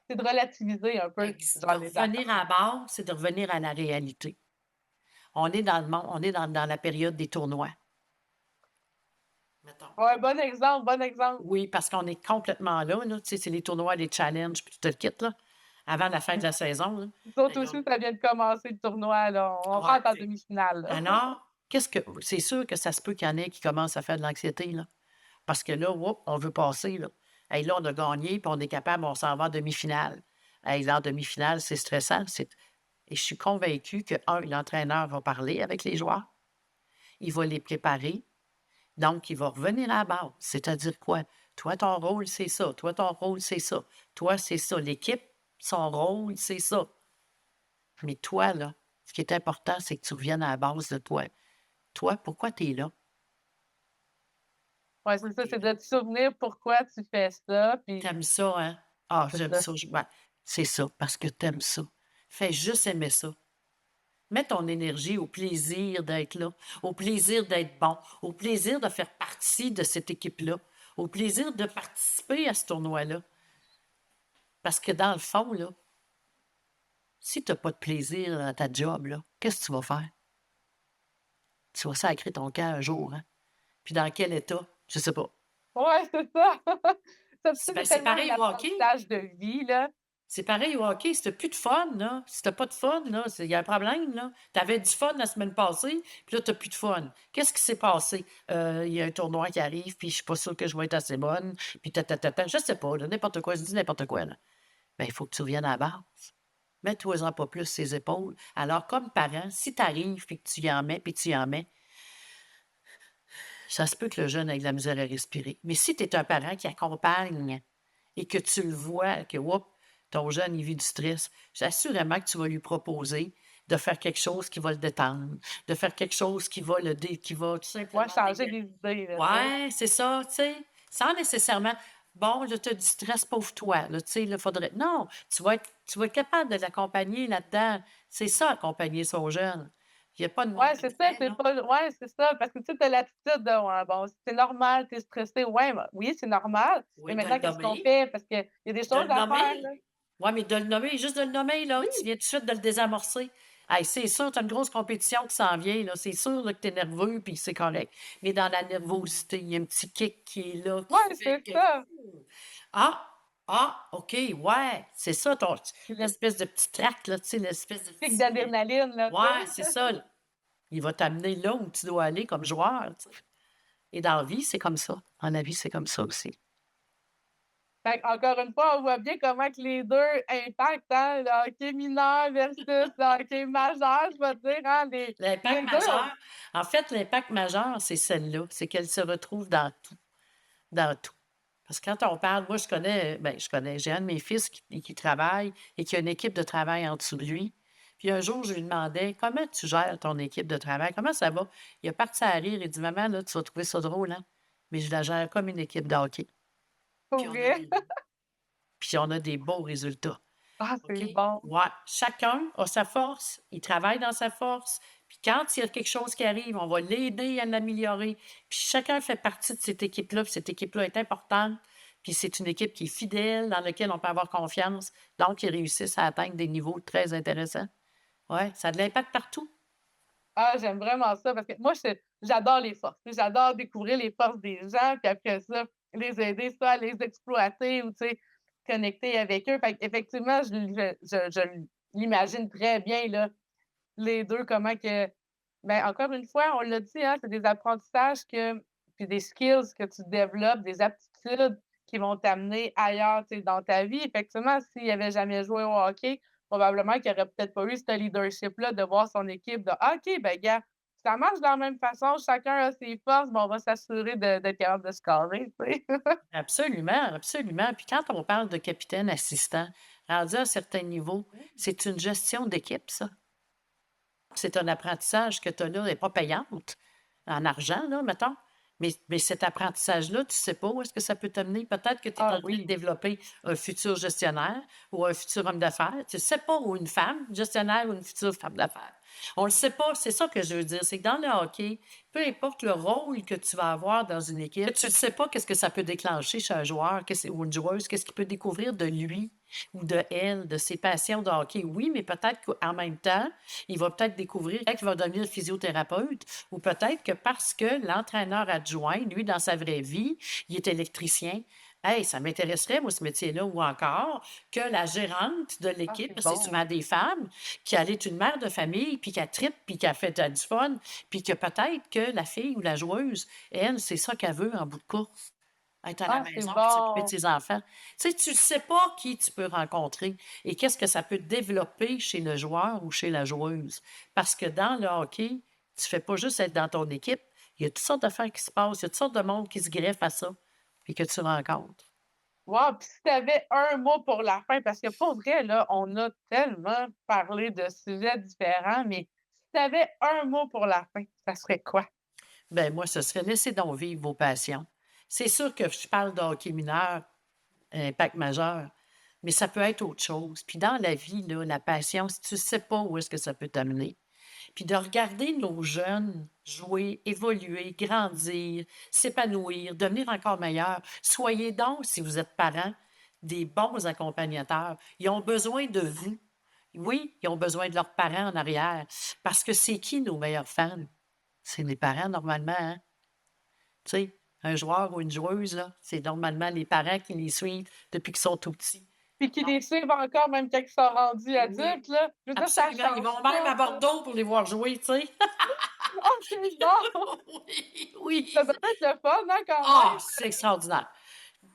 C'est de relativiser un peu, De genre, les revenir attentes. à la base, c'est de revenir à la réalité. On est dans le monde, on est dans la période des tournois. mettons. Ouais, bon exemple, bon exemple. Oui, parce qu'on est complètement là, tu sais, c'est les tournois, les challenges, puis tout le kit, là, avant la fin de la saison, là. Nous autres Et là, aussi, ça vient de commencer le tournoi, là. On ouais, rentre en demi-finale, là. alors, qu'est-ce que c'est sûr que ça se peut qu'il y en ait qui commencent à faire de l'anxiété, là, parce que là, whoop, on veut passer, là. Hey, là, on a gagné, puis on est capable, on s'en va en demi-finale. Hey, là, en demi-finale, c'est stressant, et je suis convaincue que, l'entraîneur va parler avec les joueurs, il va les préparer, donc il va revenir à la base. C'est-à-dire quoi? Toi, ton rôle, c'est ça. Toi, ton rôle, c'est ça. Toi, c'est ça. L'équipe, son rôle, c'est ça. Mais toi, là, ce qui est important, c'est que tu reviennes à la base de toi. Toi, pourquoi tu es là? Ouais, Pourquoi c'est ça, tu es c'est là? de te souvenir pourquoi tu fais ça, puis Tu ça, hein? Ah, c'est j'aime ça. ça. Ouais, c'est ça, parce que tu aimes ça. Fais juste aimer ça. Mets ton énergie au plaisir d'être là, au plaisir d'être bon, au plaisir de faire partie de cette équipe-là, au plaisir de participer à ce tournoi-là. Parce que dans le fond, là, si tu n'as pas de plaisir dans ta job, là, qu'est-ce que tu vas faire? Tu vas sacrer ton camp un jour, hein? Puis dans quel état? Je sais pas. Ouais, c'est ça. Ça, Ben, c'est c'est tellement un pareil au hockey. apprentissage de vie, là. C'est pareil au hockey. Si t'as plus de fun, là, si t'as pas de fun, là, il y a un problème, là. T'avais du fun la semaine passée, puis là, t'as plus de fun. Qu'est-ce qui s'est passé? Il y a un tournoi qui arrive, puis je suis pas sûre que je vais être assez bonne, puis je sais pas, là, n'importe quoi, je dis n'importe quoi, là. Ben, il faut que tu reviennes à la base. Mets-toi-en pas plus ses épaules. Alors, comme parent, si t'arrives, puis que tu y en mets, puis tu y en mets, ça se peut que le jeune ait de la misère à respirer. Mais si tu es un parent qui accompagne et que tu le vois, que whoop, ton jeune, il vit du stress, assurément que tu vas lui proposer de faire quelque chose qui va le détendre, de faire quelque chose qui va qui va tout Ouais, simplement changer les idées, là, tu sais. Ouais, c'est ça, tu sais, sans nécessairement bon, là, tu as du stress, pauvre toi, là, tu sais, là, faudrait. Non, tu vas être capable de l'accompagner là-dedans. C'est ça, accompagner son jeune. Il n'y a pas de Ouais, manque de c'est ça, fait, c'est là. pas ouais, c'est ça, parce que tu sais, tu as l'attitude de: «Ouais, bon, c'est normal, tu es stressé». Ouais, bah, oui, c'est normal, mais Oui, de le maintenant qu'est-ce qu'on nommer. fait? Parce qu'il y a des De choses le à faire, nommer. là. Ouais, mais de le nommer, juste de le nommer, là, Oui, tu viens tout de suite de le désamorcer. Hey, c'est sûr, tu as une grosse compétition qui s'en vient, là. C'est sûr là, que tu es nerveux, puis c'est correct. Mais dans la nervosité, il y a un petit kick qui est là, qui ouais, fait c'est que. ça. Ah! Ah! OK, ouais, c'est ça, Puis le l'espèce de petit trac, là, tu sais, l'espèce de pic petit. d'adrénaline, là, tu Ouais, sais. c'est ça, là. Il va t'amener là où tu dois aller comme joueur, tu sais. Et dans la vie, c'est comme ça. En la vie, c'est comme ça aussi. Fait qu'encore une fois, on voit bien comment que les 2 impactent, hein, le hockey mineur versus le hockey majeur, je vais dire, hein, L'impact les 2 ont majeur, en fait, l'impact majeur, c'est celle-là, c'est qu'elle se retrouve dans tout, dans tout. Parce que quand on parle, moi, j'ai un de mes fils qui travaille et qui a une équipe de travail en dessous de lui. Puis un jour, je lui demandais: «Comment tu gères ton équipe de travail? Comment ça va?» Il a parti à rire, il dit: «Maman, là, tu vas trouver ça drôle, hein, mais je la gère comme une équipe de hockey. Puis pour on a vrai. des beaux résultats». Ah, OK? c'est bon. Ouais, chacun a sa force, il travaille dans sa force, puis quand il y a quelque chose qui arrive, on va l'aider à l'améliorer. Puis chacun fait partie de cette équipe-là, puis cette équipe-là est importante, puis c'est une équipe qui est fidèle, dans laquelle on peut avoir confiance, donc ils réussissent à atteindre des niveaux très intéressants. Ouais, ça a de l'impact partout. Ah, j'aime vraiment ça parce que moi, j'adore les forces. Tu sais, j'adore découvrir les forces des gens, puis après ça, les aider soit à les exploiter ou, tu sais, connecter avec eux. Fait qu'effectivement, je l'imagine très bien, là, les 2 comment que ben, encore une fois, on l'a dit, hein, c'est des apprentissages puis des skills que tu développes, des aptitudes qui vont t'amener ailleurs, tu sais, dans ta vie. Effectivement, s'il avait jamais joué au hockey, probablement qu'il aurait peut-être pas eu ce leadership-là de voir son équipe de: «Ah, OK, ben, gars, ça marche de la même façon, chacun a ses forces, ben, on va s'assurer d'être capable de scorer», tu sais? Absolument, absolument. Puis quand on parle de capitaine assistant, rendu à un certain niveau, c'est une gestion d'équipe, ça. C'est un apprentissage que tu as là, elle est pas payante en argent, là, mettons. Mais cet apprentissage-là, tu sais pas où est-ce que ça peut t'amener. Peut-être que tu es Ah en train de oui. développer un futur gestionnaire ou un futur homme d'affaires. Tu sais pas, ou une femme gestionnaire ou une future femme d'affaires. On le sait pas. C'est ça que je veux dire. C'est que dans le hockey, peu importe le rôle que tu vas avoir dans une équipe, tu ne sais pas qu'est-ce que ça peut déclencher chez un joueur ou une joueuse, qu'est-ce qu'il peut découvrir de lui. ou de elle, de ses passions de hockey. Oui, mais peut-être qu'en même temps, il va peut-être découvrir qu'il va devenir physiothérapeute ou peut-être que parce que l'entraîneur adjoint, lui, dans sa vraie vie, il est électricien. Hey, ça m'intéresserait, moi, ce métier-là, ou encore que la gérante de Ah, l'équipe, c'est parce que c'est bon. souvent des femmes, qui elle est une mère de famille, puis qu'elle tripe, puis qu'elle fait du fun, puis que peut-être que la fille ou la joueuse, elle, c'est ça qu'elle veut en bout de course. Être à la Ah, c'est maison puis s'occuper de bon. ses enfants. Tu sais, tu ne sais pas qui tu peux rencontrer et qu'est-ce que ça peut développer chez le joueur ou chez la joueuse. Parce que dans le hockey, tu ne fais pas juste être dans ton équipe. Il y a toutes sortes d'affaires qui se passent, il y a toutes sortes de monde qui se greffe à ça et que tu rencontres. Wow, puis si tu avais un mot pour la fin, parce que pour vrai, là, on a tellement parlé de sujets différents, mais si tu avais un mot pour la fin, ça serait quoi? Ben moi, ce serait laisser donc vivre vos passions. C'est sûr que je parle de hockey mineur, impact majeur, mais ça peut être autre chose. Puis dans la vie, là, la passion, si tu ne sais pas où est-ce que ça peut t'amener, puis de regarder nos jeunes jouer, évoluer, grandir, s'épanouir, devenir encore meilleurs. Soyez donc, si vous êtes parents, des bons accompagnateurs. Ils ont besoin de vous. Oui, ils ont besoin de leurs parents en arrière. Parce que c'est qui nos meilleurs fans? C'est les parents, normalement, hein? Tu sais, un joueur ou une joueuse, là, c'est normalement les parents qui les suivent depuis qu'ils sont tout petits. Puis qui Donc, les suivent encore même quand ils sont rendus oui, adultes, là. Je veux dire, ça absolument. Ils change vont même à tout, là. Bordeaux pour les voir jouer, tu sais. Oh, c'est bon! Oui, oui. Ça doit être le fun, hein, quand Ah, même? c'est extraordinaire.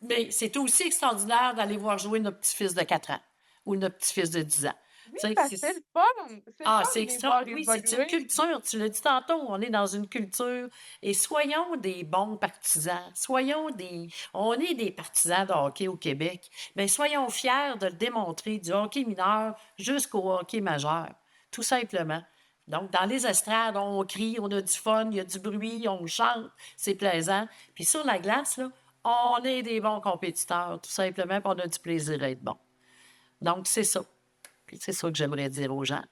Mais c'est aussi extraordinaire d'aller voir jouer notre petit-fils de 4 ans ou notre petit-fils de 10 ans. Oui, Tu sais, parce que c'est le fun! C'est le ah, fun c'est de les extra. voir Oui, c'est une évoluer. culture. Tu l'as dit tantôt, on est dans une culture. Et soyons des bons partisans. On est des partisans de hockey au Québec. Mais soyons fiers de le démontrer du hockey mineur jusqu'au hockey majeur. Tout simplement. Donc, dans les estrades, on crie, on a du fun, il y a du bruit, on chante, c'est plaisant. Puis sur la glace, là, on est des bons compétiteurs, tout simplement, puis on a du plaisir à être bon. Donc, c'est ça. Puis c'est ça que j'aimerais dire aux gens.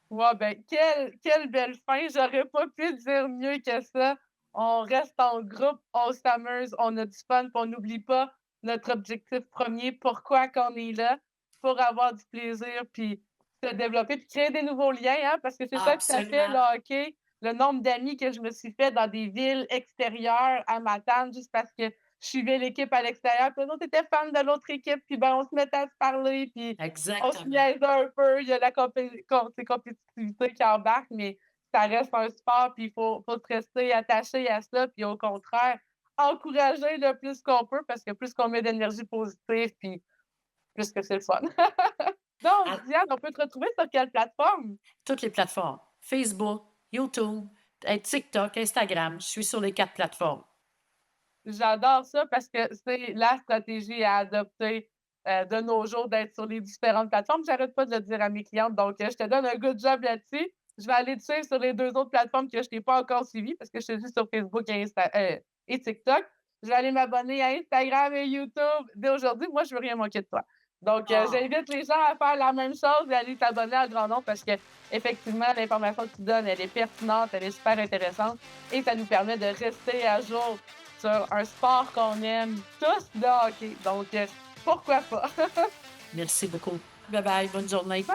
Ouais, ben, quelle belle fin! J'aurais pas pu dire mieux que ça. On reste en groupe, on s'amuse, on a du fun, puis on n'oublie pas notre objectif premier, pourquoi qu'on est là, pour avoir du plaisir, puis se développer, puis créer des nouveaux liens, hein, parce que c'est ça que ça fait le Absolument. hockey. Le nombre d'amis que je me suis fait dans des villes extérieures à Matane, juste parce que je suivais l'équipe à l'extérieur, puis eux autres étaient fans de l'autre équipe, puis ben, on se mettait à se parler, puis on se Exactement. niaisait un peu, il y a la compétitivité qui embarque, mais ça reste un sport, puis il faut se rester attaché à ça, puis au contraire, encourager le plus qu'on peut parce que plus qu'on met d'énergie positive, puis plus que c'est le fun. Donc, À Diane, on peut te retrouver sur quelle plateforme? toutes les plateformes. Facebook, YouTube, TikTok, Instagram. Je suis sur les 4 plateformes. J'adore ça parce que c'est la stratégie à adopter, de nos jours d'être sur les différentes plateformes. J'arrête pas de le dire à mes clientes, donc je te donne un good job là-dessus. Je vais aller te suivre sur les 2 autres plateformes que je t'ai pas encore suivies parce que je te suis sur Facebook et TikTok. Je vais aller m'abonner à Instagram et YouTube dès aujourd'hui. Moi, je veux rien manquer de toi. Donc Ah, j'invite les gens à faire la même chose et à aller t'abonner à grand nombre parce qu'effectivement, l'information que tu donnes, elle est pertinente, elle est super intéressante et ça nous permet de rester à jour sur un sport qu'on aime tous, le hockey. Donc, pourquoi pas? merci beaucoup. Bye bye, bonne journée.